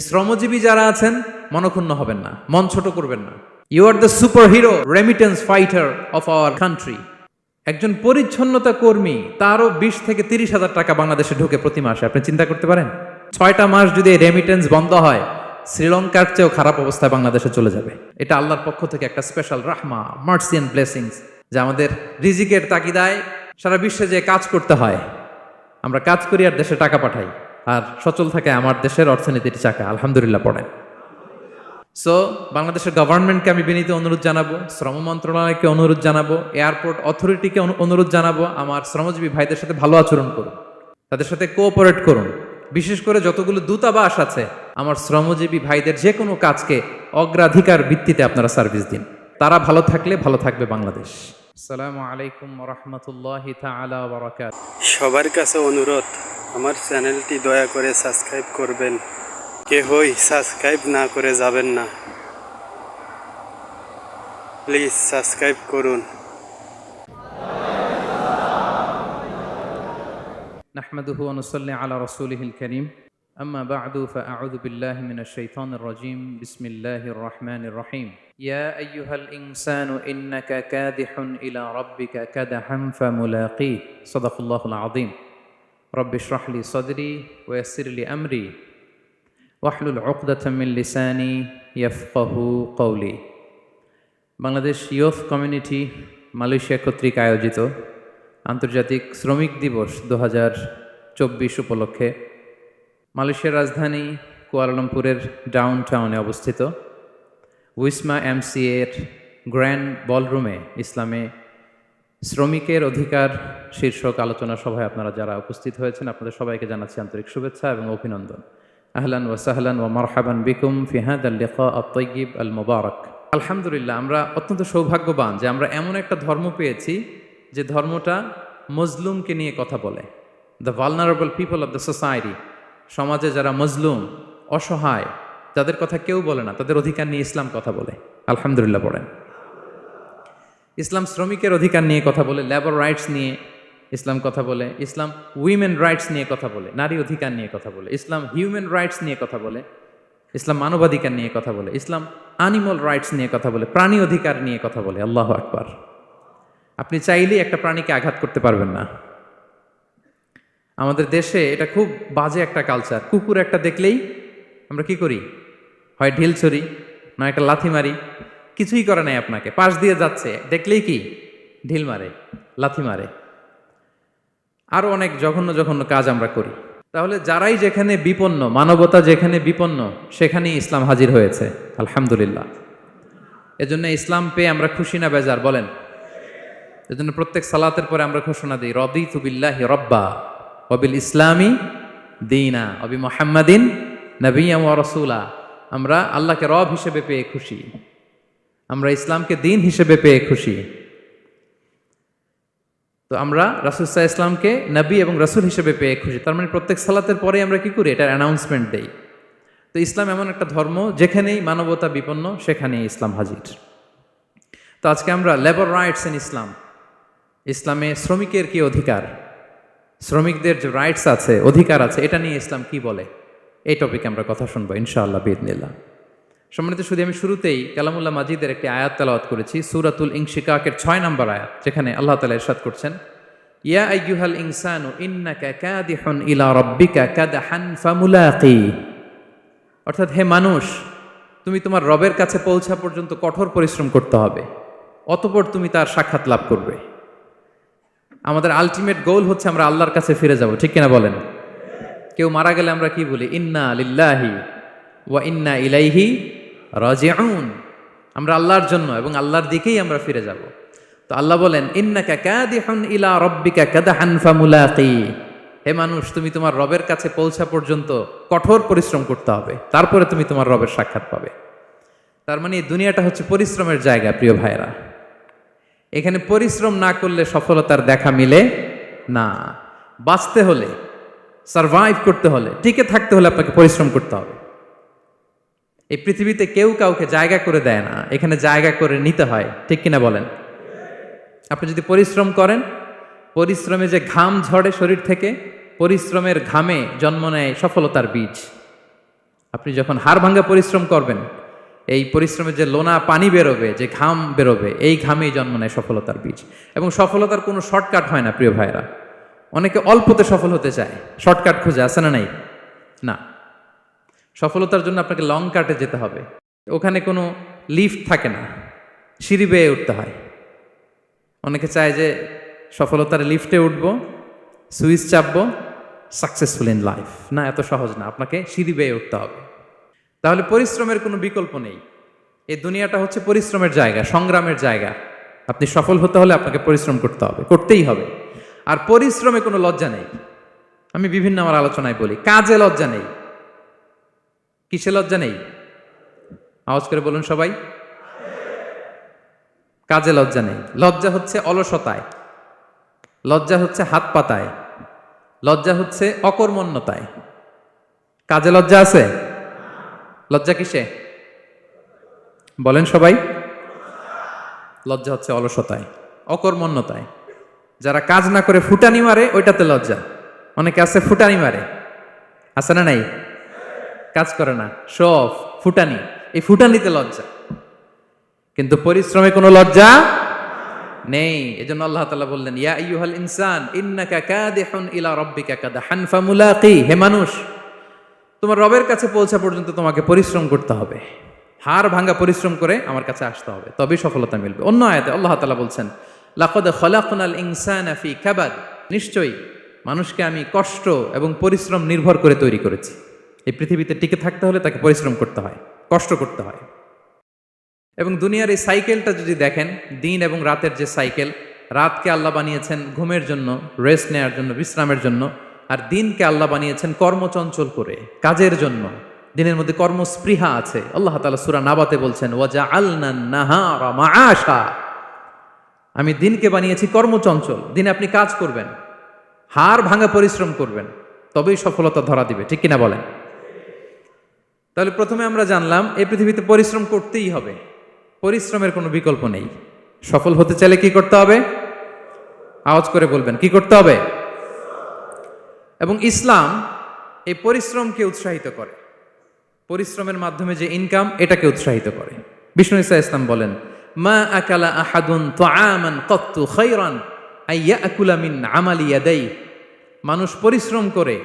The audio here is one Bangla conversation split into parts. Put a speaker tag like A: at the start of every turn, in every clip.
A: শ্রমজীবী যারা আছেন মনক্ষুণ্ণ হবেন না, মন ছোট করবেন না। You are the super hero remittance fighter of our country. একজন পরিচ্ছন্নতা কর্মী, তারও 20 থেকে 30 হাজার টাকা বাংলাদেশে ঢোকে প্রতি মাসে। আপনি চিন্তা করতে পারেন 6টা মাস যদি রেমিটেন্স বন্ধ হয়, শ্রীলঙ্কার চেয়েও খারাপ অবস্থায় বাংলাদেশে চলে যাবে। এটা আল্লাহর পক্ষ থেকে একটা স্পেশাল রাহমা, মার্সি এন্ড ব্লেসিংস, যে আমাদের রিজিকের তাগিদায় সারা বিশ্বে যে কাজ করতে হয়, আমরা কাজ করি আর দেশে টাকা পাঠাই, আর সচল থাকে আমার দেশের অর্থনীতির চাকা। আলহামদুলিল্লাহ পড়েন। সো বাংলাদেশের গভর্নমেন্টকে আমি বিনীত অনুরোধ জানাবো, শ্রম মন্ত্রণালয়কে অনুরোধ জানাবো, এয়ারপোর্ট অথরিটিকে অনুরোধ জানাবো, আমার শ্রমজীবী ভাইদের সাথে ভালো আচরণ করুন, তাদের সাথে কোঅপারেট করুন। বিশেষ করে যতগুলো দূতাবাস আছে, আমার শ্রমজীবী ভাইদের যে কোনো কাজকে অগ্রাধিকার ভিত্তিতে আপনারা সার্ভিস দিন। তারা ভালো থাকলে ভালো থাকবে বাংলাদেশ। আসসালামু আলাইকুম ওয়া রাহমাতুল্লাহি তাআলা ওয়া বারাকাতুহু।
B: সবার কাছে অনুরোধ, আমার চ্যানেলটি দয়া করে সাবস্ক্রাইব করবেন। কেহই সাবস্ক্রাইব না করে যাবেন না, প্লিজ সাবস্ক্রাইব করুন।
A: নাহমাদুহু ওয়া নুসাল্লি আলা রাসূলিহিল কারীম। আম্মা বা'দু ফাআউযু বিল্লাহি মিনাশ শাইতানির রাজীম। বিসমিল্লাহির রাহমানির রাহিম। ইয়া আইয়ুহাল ইনসানু ইন্নাকা কাদিহুন ইলা রাব্বিকা কাদহান ফামুলাকিহ। সাদাকাল্লাহুল আযীম। রব্বি ইশরাহ লি সাদরি ওয়া ইয়াসসির লি আমরি ওয়াহলুল উকদাতাম মিন লিসানি ইয়াফকাহু কওলি। বাংলাদেশ ইয়ুথ কমিউনিটি মালয়েশিয়া কর্তৃক আয়োজিত আন্তর্জাতিক শ্রমিক দিবস 2024 উপলক্ষে মালয়েশিয়ার রাজধানী কুয়ালালামপুরের ডাউন টাউনে অবস্থিত উইসমা এমসিএর গ্র্যান্ড বলরুমে ইসলামে শ্রমিকের অধিকার শীর্ষক আলোচনা সভায় আপনারা যারা উপস্থিত হয়েছেন, আপনাদের সবাইকে জানাচ্ছি আন্তরিক শুভেচ্ছা এবং অভিনন্দন। আহলান ওয়া সাহলান ওয়া মারহাবান বিকুম ফি হাদাল লিকা আত-তাইয়িব আল মুবারাক। আলহামদুলিল্লাহ, আমরা অত্যন্ত সৌভাগ্যবান যে আমরা এমন একটা ধর্ম পেয়েছি যে ধর্মটা মজলুমকে নিয়ে কথা বলে। The vulnerable people of the society, সমাজে যারা মজলুম, অসহায়, যাদের কথা কেউ বলে না, তাদের অধিকার নিয়ে ইসলাম কথা বলে। আলহামদুলিল্লাহ পড়েন। ইসলাম শ্রমিকের অধিকার নিয়ে কথা বলে, লেবার রাইটস নিয়ে ইসলাম কথা বলে, ইসলাম উইমেন রাইটস নিয়ে কথা বলে, নারী অধিকার নিয়ে কথা বলে, ইসলাম হিউম্যান রাইটস নিয়ে কথা বলে, ইসলাম মানবাধিকার নিয়ে কথা বলে, ইসলাম অ্যানিমাল রাইটস নিয়ে কথা বলে, প্রাণী অধিকার নিয়ে কথা বলে। আল্লাহু আকবার। আপনি চাইলেই একটা প্রাণীকে আঘাত করতে পারবেন না। আমাদের দেশে এটা খুব বাজে একটা কালচার। কুকুর একটা দেখলেই আমরা কি করি? হয় ঢিল ছড়ি, না একটা লাথি মারি। কিছুই করে নাই আপনাকে, পাশ দিয়ে যাচ্ছে, দেখলেই কি ঢিল মারে, লাথি মারে। আরো অনেক জঘন্য জঘন্য কাজ আমরা করি। তাহলে যারাই যেখানে বিপন্ন, মানবতা যেখানে বিপন্ন, সেখানেই ইসলাম হাজির হয়েছে। আলহামদুলিল্লাহ। এজন্য ইসলাম পেয়ে আমরা খুশি না বেজার বলেন? এজন্য প্রত্যেক সালাতের পরে আমরা ঘোষণা দিই, রাদিতু বিল্লাহি রাব্বা ওয়া বিল ইসলামি দীনা ওয়া বি মুহাম্মাদিন নাবিয়্যান ওয়া রাসূলা। আমরা আল্লাহকে রব হিসেবে পেয়ে খুশি, আমরা ইসলামকে দিন হিসেবে পেয়ে খুশি। তো আমরা রাসূল সাল্লাল্লাহু আলাইহি ইসলামকে নবী এবং রাসূল হিসেবে পেয়ে খুশি। তার মানে প্রত্যেক সালাতের পরে আমরা কি করি? এটার অ্যানাউন্সমেন্ট দেই। তো ইসলাম এমন একটা ধর্ম, যেখানেই মানবতা বিপন্ন সেখানেই ইসলাম হাজির। তো আজকে আমরা লেবার রাইটস ইন ইসলাম, ইসলামে শ্রমিকের কি অধিকার, শ্রমিকদের যে রাইটস আছে, অধিকার আছে, এটা নিয়ে ইসলাম কি বলে, এই টপিকে আমরা কথা শুনবো ইনশাআল্লাহ বিইذনিল্লাহ। সম্মানিত শুধু আমি শুরুতেই কালামুল্লাহ মাজিদের একটি আয়াত তেলাওয়াত করেছি, সূরাতুল ইনশিকাকের 6 নম্বর আয়াত, যেখানে আল্লাহ তাআলা ইরশাদ করছেন, ইয়া আইয়ুহাল ইনসানু ইন্নাকা কাদিহুন ইলা রাব্বিকা কাদহান ফামুলাকি। অর্থাৎ হে মানুষ, তুমি তোমার রবের কাছে পৌঁছা পর্যন্ত কঠোর পরিশ্রম করতে হবে, অতঃপর তুমি তার সাক্ষাৎ লাভ করবে। আমাদের আলটিমেট গোল হচ্ছে আমরা আল্লাহর কাছে ফিরে যাব, ঠিক কিনা বলেন? কেউ মারা গেলে আমরা কি বলি? ইন্না লিল্লাহি ওয়া ইন্না ইলাইহি রাজিউন। আমরা আল্লাহর জন্য এবং আল্লাহর দিকেই আমরা ফিরে যাব। তো আল্লাহ বলেন, ইন্নাকা কাদিহুন ইলা রাব্বিকা কাদহান ফামুলাকি। হে মানুষ, তুমি তোমার রবের কাছে পৌঁছা পর্যন্ত কঠোর পরিশ্রম করতে হবে, তারপরে তুমি তোমার রবের সাক্ষাৎ পাবে। তার মানে এই দুনিয়াটা হচ্ছে পরিশ্রমের জায়গা। প্রিয় ভাইরা, এখানে পরিশ্রম না করলে সফলতার দেখা মিলে না। বাঁচতে হলে, সারভাইভ করতে হলে, টিকে থাকতে হলে আপনাকে পরিশ্রম করতে হবে। এই পৃথিবীতে কেউ কাউকে জায়গা করে দেয় না, এখানে জায়গা করে নিতে হয়, ঠিক কিনা বলেন? আপনি যদি পরিশ্রম করেন, পরিশ্রমে যে ঘাম ঝরে শরীর থেকে, পরিশ্রমের ঘামে জন্ম নেয় সফলতার বীজ। আপনি যখন হাড় ভাঙ্গা পরিশ্রম করবেন, এই পরিশ্রমের যে লোনা পানি বেরোবে, যে ঘাম বেরোবে, এই ঘামেই জন্ম নেয় সফলতার বীজ। এবং সফলতার কোনো শর্টকাট হয় না প্রিয় ভাইরা। অনেকে অল্পতে সফল হতে চায়, শর্টকাট খুঁজে, আছে না নাই? না, সফলতার জন্য আপনাকে লং কাটে যেতে হবে। ওখানে কোনো লিফট থাকে না, সিঁড়ি বেয়ে উঠতে হয়। অনেকে চায় যে সফলতার লিফটে উঠবো, সুইচ চাপবো, সাকসেসফুল ইন লাইফ। না, এত সহজ না, আপনাকে সিঁড়ি বেয়ে উঠতে হবে। তাহলে পরিশ্রমের কোনো বিকল্প নেই। এই দুনিয়াটা হচ্ছে পরিশ্রমের জায়গা, সংগ্রামের জায়গা। আপনি সফল হতে হলে আপনাকে পরিশ্রম করতে হবে, করতেই হবে। আর পরিশ্রমে কোনো লজ্জা নেই। আমি বিভিন্ন আমার আলোচনায় বলি, কাজে লজ্জা নেই। কিসে লজ্জা নেই? আওয়াজ করে বলুন সবাই। কাজে লজ্জা নেই। লজ্জা হচ্ছে অলসতায়, লজ্জা হচ্ছে হাত পাতায়, লজ্জা হচ্ছে অকর্মণ্যতায়। কাজে লজ্জা আছে? লজ্জা কিসে? বলেন সবাই। লজ্জা হচ্ছে অলসতায়, অকর্মণ্যতায়। যারা কাজ না করে ফুটানি মারে, ওইটাতে লজ্জা। অনেকে আছে ফুটানি মারে, আছে না নাই? কাজ করে না, শো অফ, ফুটানি। এই ফুটানিতে লজ্জা, কিন্তু পরিশ্রমে কোনো লজ্জা নেই। এজন্য আল্লাহ তাআলা বললেন, ইয়া আইয়ুহাল ইনসান ইন্নাকা কাদিহুন ইলা রাব্বিকা কাদহান ফামুলাকি। হে মানুষ, তোমার রবের কাছে পৌঁছা পর্যন্ত তোমাকে পরিশ্রম করতে হবে। হাড় ভাঙ্গা পরিশ্রম করে আমার কাছে আসতে হবে, তবেই সফলতা মিলবে। অন্য আয়াতে আল্লাহ তাআলা বলছেন, লাকাদ খলাকনাল ইনসানা ফি কাবাদ। নিশ্চয়ই মানুষকে আমি কষ্ট এবং পরিশ্রম নির্ভর করে তৈরি করেছি। এই পৃথিবীতে টিকে থাকতে হলে তাকে পরিশ্রম করতে হয়, কষ্ট করতে হয়। এবং দুনিয়ার এই সাইকেলটা যদি দেখেন, দিন এবং রাতের যে সাইকেল, রাতকে আল্লাহ বানিয়েছেন ঘুমের জন্য, রেস্ট নেওয়ার জন্য, বিশ্রামের জন্য। আর দিনকে আল্লাহ বানিয়েছেন কর্মচঞ্চল করে, কাজের জন্য। দিনের মধ্যে কর্মস্পৃহা আছে। আল্লাহ তাআলা সূরা নাবাতে বলছেন, ওয়াজআলনান নাহারা মাআশা। আমি দিনকে বানিয়েছি কর্মচঞ্চল। দিনে আপনি কাজ করবেন, হাড় ভাঙা পরিশ্রম করবেন, তবেই সফলতা ধরা দিবে। ঠিক কিনা বলেন? তাহলে প্রথমে আমরা জানলাম এই পৃথিবীতে পরিশ্রম করতেই হবে, পরিশ্রমের কোনো বিকল্প নেই। সফল হতে চাইলে কি করতে হবে? আওয়াজ করে বলবেন, কি করতে হবে? এবং ইসলাম এই পরিশ্রমকে উৎসাহিত করে। পরিশ্রমের মাধ্যমে যে ইনকাম, এটাকে উৎসাহিত করে। বিষ্ণু ঈসা ইসলাম বলেন, মা আকালা আহাদুন তাআমান কাত্তু খায়রান আইয়াকুলা মিন আমালি ইয়াদাই। মানুষ পরিশ্রম করে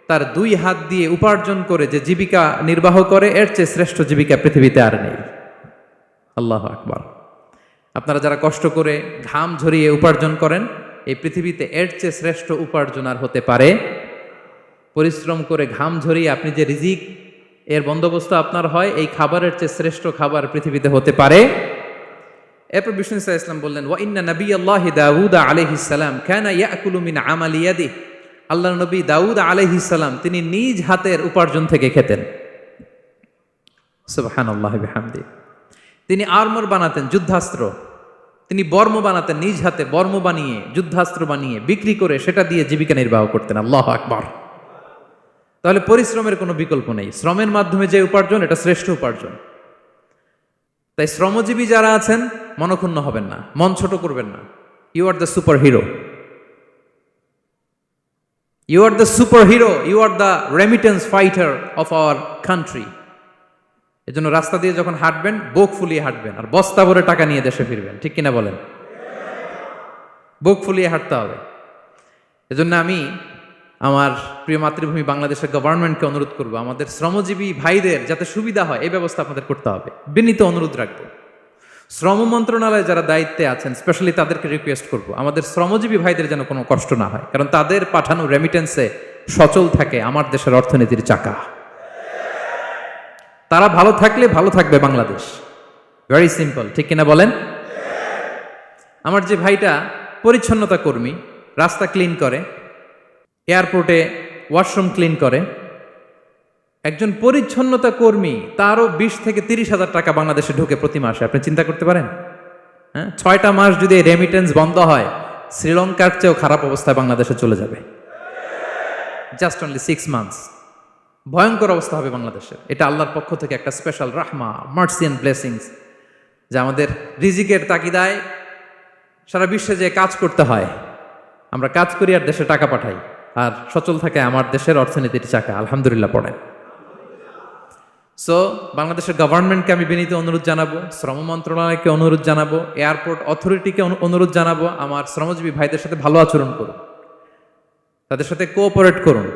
A: তার দুই হাত দিয়ে উপার্জন করে যে জীবিকা নির্বাহ করে, এর চেয়ে শ্রেষ্ঠ জীবিকা পৃথিবীতে আর নেই। আল্লাহু আকবার। আপনারা যারা কষ্ট করে ঘাম ঝরিয়ে উপার্জন করেন, এই পৃথিবীতে এর চেয়ে শ্রেষ্ঠ উপার্জন আর হতে পারে? পরিশ্রম করে ঘাম ঝরিয়ে আপনি যে রিজিক এর বন্দোবস্ত আপনার হয়, এই খাবারের চেয়ে শ্রেষ্ঠ খাবার পৃথিবীতে হতে পারে? এরপর বিষ্ণু ঈসা ইসলাম বললেন, ওয়া ইন্না নাবিয়াল্লাহি দাউদ আলাইহিস সালাম কানা ইয়াকুলু মিন আমালি ইয়াদিহি। আল্লাহর নবী দাউদ আলাইহিস সালাম তিনি নিজ হাতের উপার্জন থেকে খেতেন। সুবহানাল্লাহি বিহামদি। তিনি আর্মর বানাতেন, যুদ্ধাস্ত্র। তিনি বর্ম বানাতেন, নিজ হাতে বর্ম বানিয়ে, যুদ্ধাস্ত্র বানিয়ে বিক্রি করে সেটা দিয়ে জীবিকা নির্বাহ করতেন। আল্লাহু আকবার। তাহলে পরিশ্রমের কোনো বিকল্প নেই। শ্রমের মাধ্যমে যে উপার্জন, এটা শ্রেষ্ঠ উপার্জন। তাই শ্রমজীবী যারা আছেন, মনক্ষুণ্ণ হবেন না, মন ছোট করবেন না। You are the super hero, you are the super hero, you are the remittance fighter of our country. এজন্য রাস্তা দিয়ে যখন হাঁটবেন, বুক ফুলিয়ে হাঁটবেন, আর বস্তা ভরে টাকা নিয়ে দেশে ফিরবেন। ঠিক কিনা বলেন? বুক ফুলিয়ে হাঁটতে হবে। এজন্য আমি আমার প্রিয় মাতৃভূমি বাংলাদেশের গভর্নমেন্টকে অনুরোধ করবো, আমাদের শ্রমজীবী ভাইদের যাতে সুবিধা হয়, এই ব্যবস্থা আপনাদের করতে হবে। বিনীত অনুরোধ রাখবো। শ্রম মন্ত্রণালয়ে যারা দায়িত্বে আছেন, স্পেশালি তাদেরকে রিকোয়েস্ট করবো, আমাদের শ্রমজীবী ভাইদের যেন কোনো কষ্ট না হয়। কারণ তাদের পাঠানো রেমিটেন্সে সচল থাকে আমার দেশের অর্থনীতির চাকা। তারা ভালো থাকলে ভালো থাকবে বাংলাদেশ। Very simple. ঠিক কিনা বলেন? আমার যে ভাইটা পরিচ্ছন্নতা কর্মী, রাস্তা ক্লিন করে, এয়ারপোর্টে ওয়াশরুম ক্লিন করে, একজন পরিচ্ছন্নতা কর্মী, তারও 20 থেকে 30 হাজার টাকা বাংলাদেশে ঢোকে প্রতি মাসে। আপনি চিন্তা করতে পারেন? হ্যাঁ, 6টা মাস যদি রেমিটেন্স বন্ধ হয়, শ্রীলঙ্কার চেয়েও খারাপ অবস্থায় বাংলাদেশে চলে যাবে। Just only 6 months. ভয়ঙ্কর অবস্থা হবে বাংলাদেশের। এটা আল্লাহর পক্ষ থেকে একটা স্পেশাল রাহমা, মার্সি এন্ড ব্লেসিংস, যে আমাদের রিজিকের তাগিদায় সারা বিশ্বে যে কাজ করতে হয়, আমরা কাজ করি আর দেশে টাকা পাঠাই, আর সচল থাকে আমার দেশের অর্থনীতির চাকা। আলহামদুলিল্লাহ পড়েন। সো বাংলাদেশের গভর্নমেন্টকে আমি বিনীত অনুরোধ জানাবো, শ্রম মন্ত্রণালয়কে অনুরোধ জানাবো, এয়ারপোর্ট অথরিটিকে অনুরোধ জানাবো, আমার শ্রমজীবী ভাইদের সাথে ভালো আচরণ করুন, তাদের সাথে কোঅপারেট করুন।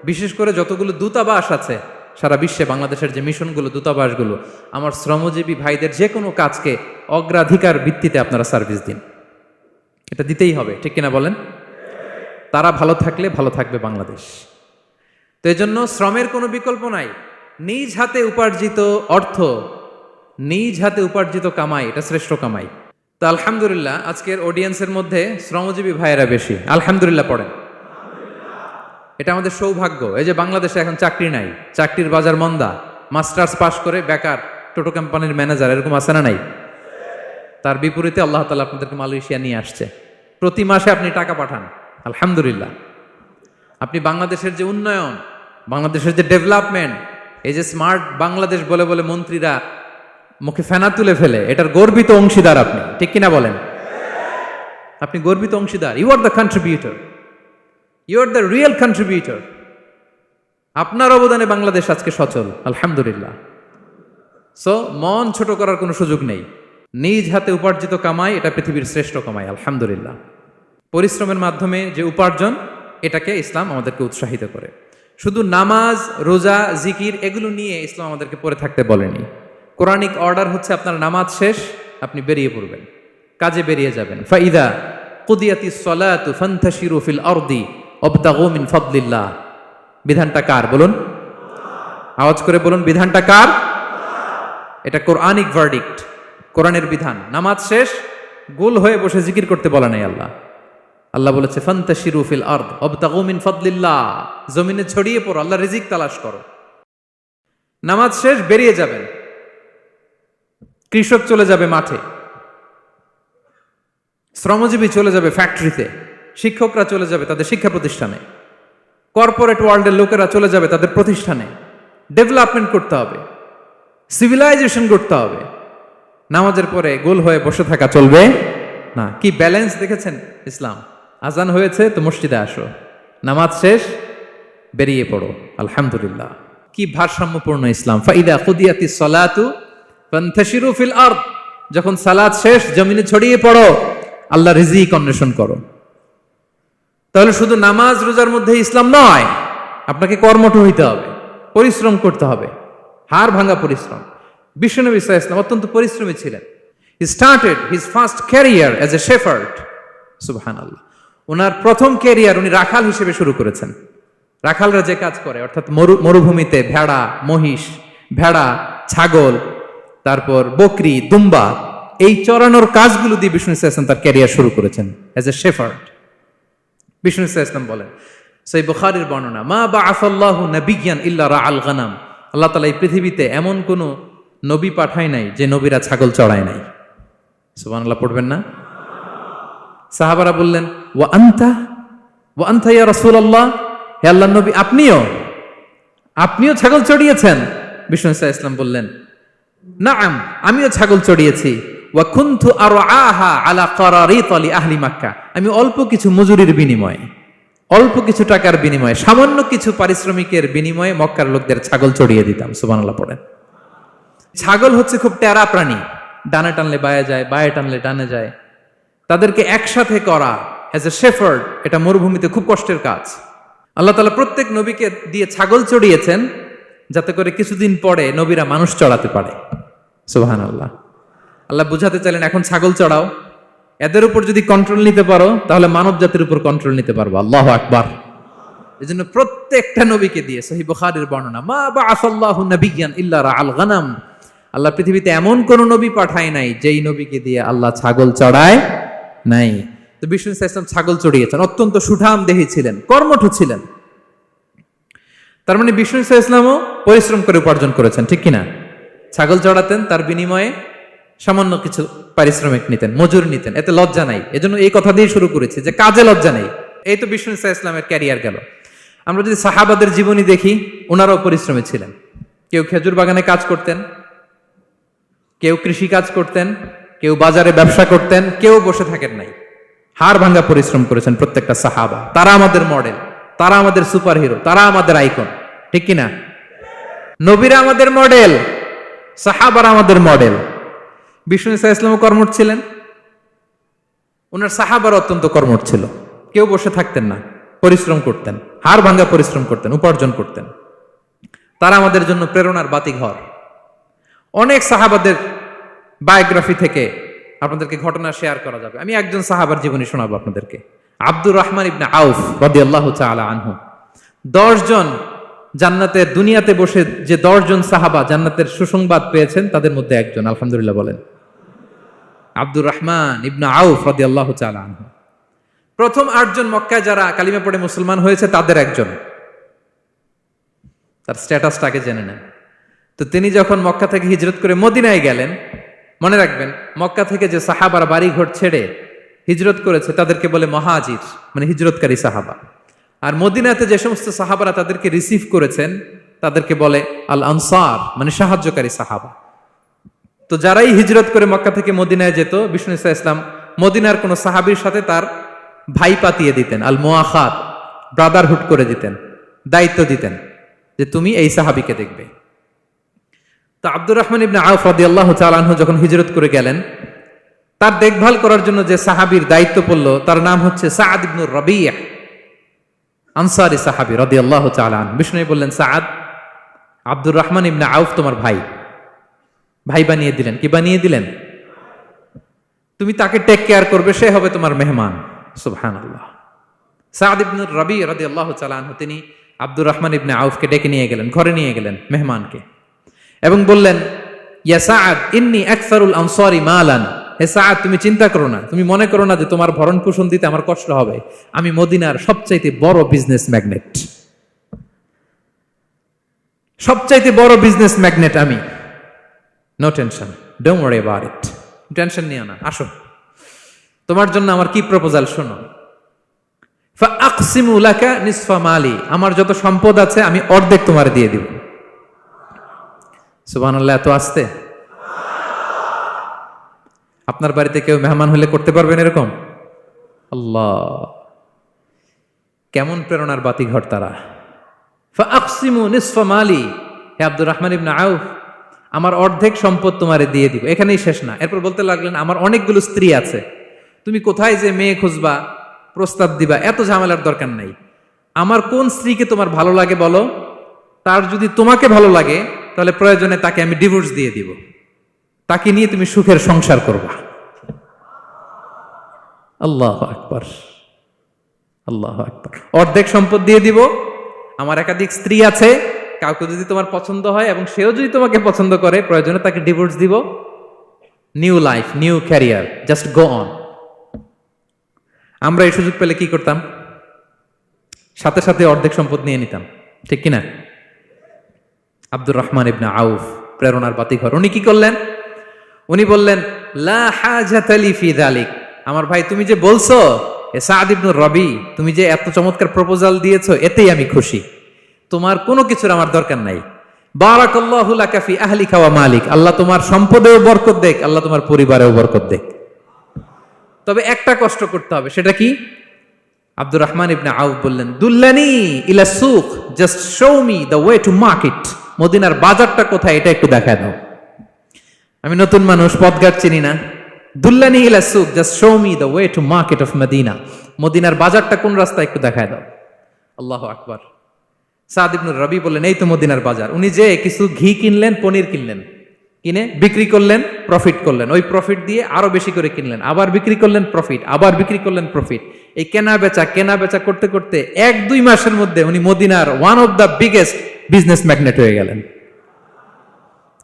A: বিশেষ করে যতগুলো দূতাবাস আছে সারা বিশ্বে, বাংলাদেশের যে মিশনগুলো, দূতাবাসগুলো, আমার শ্রমজীবী ভাইদের যে কোনো কাজকে অগ্রাধিকার ভিত্তিতে আপনারা সার্ভিস দিন। এটা দিতেই হবে, ঠিক কিনা বলেন? তারা ভালো থাকলে ভালো থাকবে বাংলাদেশ। তো এই জন্য শ্রমের কোনো বিকল্প নাই। নিজ হাতে উপার্জিত অর্থ, নিজ হাতে উপার্জিত কামাই, এটা শ্রেষ্ঠ কামাই। তো আলহামদুলিল্লাহ আজকের অডিয়েন্সের মধ্যে শ্রমজীবী ভাইয়েরা বেশি, আলহামদুলিল্লাহ পড়েন। এটা আমাদের সৌভাগ্য। এই যে বাংলাদেশে এখন চাকরি নাই, চাকরির বাজার মন্দা, মাস্টার্স পাশ করে বেকার টোটো কোম্পানির ম্যানেজার, এরকম আছে না নাই? তার বিপরীতে আল্লাহ তাআলা আপনাদেরকে মালয়েশিয়া নিয়ে আসছে, প্রতি মাসে আপনি টাকা পাঠান, আলহামদুলিল্লাহ। আপনি বাংলাদেশের যে উন্নয়ন, বাংলাদেশের যে ডেভেলপমেন্ট, এই যে স্মার্ট বাংলাদেশ বলে বলে মন্ত্রীরা মুখে ফেনা তুলে ফেলে, এটার গর্বিত অংশীদার আপনি, ঠিক কিনা বলেন? আপনি গর্বিত অংশীদার। You are the contributor, you are the real contributor. আপনার অবদানে বাংলাদেশ আজকে সচল, আলহামদুলিল্লাহ। সো মন ছোট করার কোনো সুযোগ নেই। নিজ হাতে উপার্জিত কামাই, এটা পৃথিবীর শ্রেষ্ঠ কামাই, আলহামদুলিল্লাহ। পরিশ্রমের মাধ্যমে যে উপার্জন, এটাকে ইসলাম আমাদেরকে উৎসাহিত করে। শুধু নামাজ, রোজা, জিকির এগুলো নিয়ে ইসলাম আমাদেরকে পড়ে থাকতে বলেনি। কোরআনিক অর্ডার হচ্ছে আপনার নামাজ শেষ, আপনি বেরিয়ে পড়বেন, কাজে বেরিয়ে যাবেন। ফাইদা কুদিয়াতিস সালাতু ফান্তাশিরু ফিল আরদি ওয়াবতাগু মিন ফাদলিল্লাহ। বিধানটা কার বলুন? আওয়াজ করে বলুন, বিধানটা কার? এটা কোরআনিক ভার্ডিক্ট, কোরআনের বিধান। নামাজ শেষ, গোল হয়ে বসে জিকির করতে বলা নাই আল্লাহ। আল্লাহ বলেছে ফান্তাশিরু ফিল আরদ ওয়াবতাগু মিন ফাদলিল্লাহ, জমিনে ছড়িয়ে পড়ো, আল্লাহ রিজিক তালাশ করো। নামাজ শেষ, বেরিয়ে যাবেন। কৃষক চলে যাবে মাঠে, শ্রমজীবী চলে যাবে ফ্যাক্টরিতে, শিক্ষকরা চলে যাবে তাদের শিক্ষা প্রতিষ্ঠানে, কর্পোরেট ওয়ার্ল্ডের লোকেরা চলে যাবে তাদের প্রতিষ্ঠানে। ডেভেলপমেন্ট করতে হবে, সিভিলাইজেশন করতে হবে। নামাজের পরে গোল হয়ে বসে থাকা চলবে না। কি ব্যালেন্স দেখেছেন ইসলাম? আজান হয়েছে তো মসজিদে আসো, নামাজ শেষ বেরিয়ে পড়ো, আলহামদুলিল্লাহ। কি ভারসাম্যপূর্ণ ইসলাম। ফাইদা কুদিয়াতিস সালাতু ফান্তাশিরু ফিল আরদ, যখন সালাত শেষ জমিনে ছড়িয়ে পড়ো, আল্লাহ রিজিক অন্বেষণ করো। তাহলে শুধু নামাজ রোজার মধ্যে ইসলাম নয়, আপনাকে কর্মঠ হইতে হবে, পরিশ্রম করতে হবে, হাড় ভাঙা পরিশ্রম। বিশ্বনবী সাল্লাল্লাহু আলাইহি ওয়াসাল্লাম অত্যন্ত পরিশ্রমী ছিলেন। He started his first career as a shepherd. সুবহানাল্লাহ। ওনার প্রথম ক্যারিয়ার উনি রাখাল হিসেবে শুরু করেছেন। রাখালরা যে কাজ করে, অর্থাৎ মরুভূমিতে ভেড়া, মহিষ, ভেড়া, ছাগল, তারপর বকরি, দুম্বা, এই চরানোর কাজগুলো দিয়ে বিষ্ণু সাল্লাল্লাহু আলাইহি ওয়াসাল্লাম তার ক্যারিয়ার শুরু করেছেন এজ এ শেফার্ড। বিষ্ণু সাল্লাল্লাহু আলাইহি ওয়াসাল্লাম বলেন, সহিহ বুখারীর বর্ণনা, মা বাআসাল্লাহু নাবিয়্যান ইল্লা রাআল গানাম। আল্লাহ তাআলা এই পৃথিবীতে এমন কোন নবী পাঠায় নাই যে নবীরা ছাগল চড়ায় নাই। সুবহানাল্লাহ পড়বেন না? সাহাবারা বললেন, ওয়া আনতা ইয়া রাসূলুল্লাহ, হে আল্লাহর নবী আপনিও ছাগল চড়িয়েছেন? বিষ্ণু সাল্লাল্লাহু আলাইহি ওয়াসাল্লাম বললেন, নাআম, আমিও ছাগল চড়িয়েছি। ওয়া কুনতু আরআহা আলা কারারিত লি আহলি মক্কা, আমি অল্প কিছু মজুরির বিনিময়ে, অল্প কিছু টাকার বিনিময়ে, সামান্য কিছু পারিশ্রমিকের বিনিময়ে মক্কার লোকদের ছাগল চড়িয়ে দিতাম। সুবহানাল্লাহ পড়েন। ছাগল হচ্ছে খুব টেরা প্রাণী, ডানে টানলে বায়ে যায়, বায়ে টানলে ডানে যায়। তাদেরকে একসাথে করা অ্যাজ এ শেফার্ড, এটা মরুভূমিতে খুব কষ্টের কাজ। আল্লাহ তাআলা প্রত্যেক নবীকে দিয়ে ছাগল চড়িয়েছেন যাতে করে কিছুদিন পরে নবীরা মানুষ চড়াতে পারে। সুবহানাল্লাহ। আল্লাহ বুঝাতে চাইলেন, এখন ছাগল চড়াও, এদের উপর যদি কন্ট্রোল নিতে পারো তাহলে মানব জাতির উপর কন্ট্রোল নিতে পারবো। আল্লাহু আকবার। এজন্য প্রত্যেকটা নবীকে দিয়ে, সহিহ বুখারীর বর্ণনা, মা বাআসাল্লাহু নাবিয়্যান ইল্লা রাআল গানাম, আল্লাহ পৃথিবীতে এমন কোন নবী পাঠায় নাই যেই নবীকে দিয়ে আল্লাহ ছাগল চড়ায় নাই। তো বিষ্ণু সাল্লাল্লাহু আলাইহি ওয়াসাল্লাম ছাগল চড়িয়েছেন, অত্যন্ত সুঠাম দেহী ছিলেন, কর্মঠ ছিলেন। তার মানে বিষ্ণু সাল্লাল্লাহু আলাইহি ওয়াসাল্লামও পরিশ্রম করে উপার্জন করেছেন, ঠিক কিনা? ছাগল চড়াতেন, তার বিনিময়ে সামান্য কিছু পারিশ্রমিক নিতেন, মজুরি নিতেন, এতে লজ্জা নাই। এজন্য এই কথা দিয়ে শুরু করেছি যে কাজে লজ্জা নেই। এই তো বিষ্ণু সাল্লাল্লাহু আলাইহি ওয়াসাল্লামের ক্যারিয়ার গেল। আমরা যদি সাহাবাদের জীবনী দেখি, ওনারাও পরিশ্রমী ছিলেন। কেউ খেজুর বাগানে কাজ করতেন, কেউ কৃষি কাজ করতেন, কেউ বাজারে ব্যবসা করতেন, কেউ বসে থাকেন নাই। হাড় ভাঙা পরিশ্রম করেছেন প্রত্যেকটা সাহাবা। তারা আমাদের মডেল, তারা আমাদের সুপার হিরো, তারা আমাদের আইকন, ঠিক কিনা? নবীরা আমাদের মডেল, সাহাবারা আমাদের মডেল। বিষ্ণু সাল্লাল্লাহু আলাইহি ওয়াসাল্লাম কর্মঠ ছিলেন, ওনার সাহাবারা অত্যন্ত কর্মঠ ছিল। কেউ বসে থাকতেন না, পরিশ্রম করতেন, হাড় ভাঙ্গা পরিশ্রম করতেন, উপার্জন করতেন। তারা আমাদের জন্য প্রেরণার বাতিঘর। অনেক সাহাবাদের বায়োগ্রাফি থেকে আপনাদেরকে ঘটনা শেয়ার করা যাবে। আমি একজন সাহাবার জীবনী শোনাবো আপনাদেরকে। আব্দুর রহমান ইবনে আউফ রাদিয়াল্লাহু তাআলা আনহু। 10 জন জান্নাতের, দুনিয়াতে বসে যে 10 জন সাহাবা জান্নাতের সুসংবাদ পেয়েছেন তাদের মধ্যে একজন, আলহামদুলিল্লাহ বলেন। আব্দুর রহমান ইবনে আউফ রাদিয়াল্লাহু তাআলা আনহু প্রথম 8 জন মক্কায় যারা কালিমা পড়ে মুসলমান হয়েছে তাদের একজন। তার স্ট্যাটাসটাকে জেনে নেন। তো তিনি যখন মক্কা থেকে হিজরত করে মদিনায় গেলেন, মনে রাখবেন মক্কা থেকে যে সাহাবারা বাড়ি ঘর ছেড়ে হিজরত করেছে তাদেরকে বলে মহাজির, মানে হিজরতকারী সাহাবা। আর মদিনাতে যে সমস্ত সাহাবারা তাদেরকে রিসিভ করেছেন তাদেরকে বলে আল আনসার, মানে সাহায্যকারী সাহাবা। তো যারাই হিজরত করে মক্কা থেকে মদিনায় যেত, বিষ্ণু ইসা ইসলাম মদিনার কোন সাহাবীর সাথে তার ভাই পাতিয়ে দিতেন, আল মুআখাত, ব্রাদারহুড করে দিতেন, দায়িত্ব দিতেন যে তুমি এই সাহাবীকে দেখবে। তো আব্দুর রহমান ইবনে আউফ রাদিয়াল্লাহু তাআলা আনহু যখন হিজরত করে গেলেন, তার দেখভাল করার জন্য যে সাহাবীর দায়িত্ব পড়ল তার নাম হচ্ছে সাআদ ইবনে রাবিয়া, আনসারী সাহাবী রাদিয়াল্লাহু তাআলা আনহু। বিষ্ণু বললেন, সাআদ, আব্দুর রহমান ইবনে আউফ তোমার ভাই, ভাই বানিয়ে দিলেন। কি বানিয়ে দিলেন? তুমি তাকে টেক কেয়ার করবে, সে হবে তোমার মেহমান। সুবহানাল্লাহ। সাআদ ইবনে রাবি রাদিয়াল্লাহু তাআলা আনহু তিনি আব্দুর রহমান ইবনে আউফকে ডেকে নিয়ে গেলেন, ঘরে নিয়ে গেলেন মেহমানকে, এবং বললেন, ইয়া সাআদ ইন্নী আকসারুল আনসারি মালান। হে সাআদ, তুমি চিন্তা করো না, তুমি মনে করো না যে তোমার ভরণ পোষণ দিতে আমার কষ্ট হবে। আমি মদিনার সবচাইতে বড় বিজনেস ম্যাগনেট, সবচাইতে বড় বিজনেস ম্যাগনেট আমি। No tension, don't worry about it. Tension নিও না, আসো, তোমার জন্য আমার কি প্রপোজাল শোনো। ফাআকসিমু লাকা নিসফা মালি, আমার যত সম্পদ আছে আমি অর্ধেক তোমার দিয়ে দিব। সুবহানাল্লাহ, এত আসতে। আপনার বাড়িতে কেউ মেহমান হলে করতে পারবেন এরকম? আল্লাহ, কেমন প্রেরণার বাতিঘর তারা। ফাআকসিমু নিসফা মালি, হে আব্দুর রহমান ইবনে আউফ, আমার অর্ধেক সম্পদ তোমারে দিয়ে দিব। এখানেই শেষ না, এরপর বলতে লাগলেন, আমার অনেকগুলো স্ত্রী আছে, তুমি কোথায় যে মেয়ে খুঁজবা, প্রস্তাব দিবা, এত ঝামেলার দরকার নাই। আমার কোন স্ত্রীকে তোমার ভালো লাগে বলো, তার যদি তোমাকে ভালো লাগে তাহলে প্রয়োজনে তাকে আমি ডিভোর্স দিয়ে দিব, তাকে নিয়ে তুমি সুখের সংসার করবা। আল্লাহু আকবার, আল্লাহু আকবার। অর্ধেক সম্পদ দিয়ে দিব, আমার একাধিক স্ত্রী আছে, কাউকে যদি তোমার পছন্দ হয় এবং সেও যদি তোমাকে পছন্দ করে, প্রয়োজনে তাকে ডিভোর্স দিব, new life, new career, just go on. আমরা এই সুযোগ পেলে কি করতাম? সাথে সাথে অর্ধেক সম্পদ নিয়ে নিতাম, ঠিক কিনা? আব্দুর রহমান ইবনে আউফ প্রেরণার বাতিঘর। উনি কি করলেন? উনি বললেন, লা হাজাতা লি ফি যালিক। আমার ভাই, তুমি যে বলছো, এ সাআদ ইবনে রাবি, তুমি যে এত চমৎকার প্রপোজাল দিয়েছো, এতেই আমি খুশি, তোমার কোনো কিছুর আমার দরকার নাই। বারাকাল্লাহু লাকা ফি আহলিকা ওয়া মালিক, আল্লাহ তোমার সম্পদেও বরকত দেখ, আল্লাহ তোমার পরিবারেও বরকত দেখ। তবে একটা কষ্ট করতে হবে, সেটা কি? আব্দুর রহমান ইবনে আউফ বললেন, দুল্লানি ইলা সুক, just show me the way to market. মদিনার বাজারটা কোথায় এটা একটু দেখায় দাও। আমি নতুন মানুষ, পথঘাট চিনি না। দুল্লানি ইলা সুক, just show me the way to market of Medina. মদিনার বাজারটা কোন রাস্তা একটু দেখায় দাও। আল্লাহু আকবার। সাদ ইবনে রাবি বললেন, এই তো মদিনার বাজার। উনি যে কিছু ঘি কিনলেন, পনির কিনলেন, কিনে বিক্রি করলেন, প্রফিট করলেন। ওই প্রফিট দিয়ে আরো বেশি করে কিনলেন, আবার বিক্রি করলেন, প্রফিট, আবার বিক্রি করলেন, প্রফিট। এই কেনা বেচা করতে করতে 1-2 মাসের মধ্যে উনি মদিনার one of the biggest business magnate হয়ে গেলেন।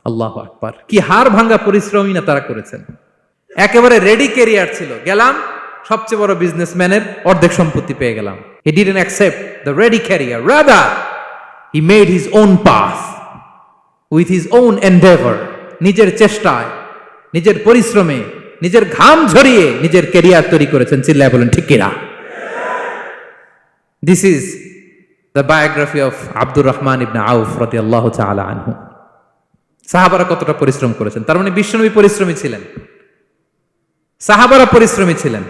A: আল্লাহু আকবার। কি হাড় ভাঙ্গা পরিশ্রমই না তারা করেছেন। একেবারে রেডি ক্যারিয়ার ছিল, গেলাম সবচেয়ে বড় বিজনেসম্যানের অর্ধেক সম্পত্তি পেয়ে গেলাম। He didn't accept the ready career, rather he made his own path with his own endeavor. নিজের চেষ্টায়, নিজের পরিশ্রমে, নিজের ঘাম ঝরিয়ে নিজের ক্যারিয়ার তৈরি করেছেন। চিল্লায় বলেন ঠিক কিনা? This is the biography of Abdur Rahman ইবনে আউফ রাদিয়াল্লাহু তাআলা আনহু। সাহাবারা কতটা পরিশ্রম করেছেন, তার মানে বিশ্বনবী পরিশ্রমী ছিলেন, সাহাবারা পরিশ্রমী ছিলেন।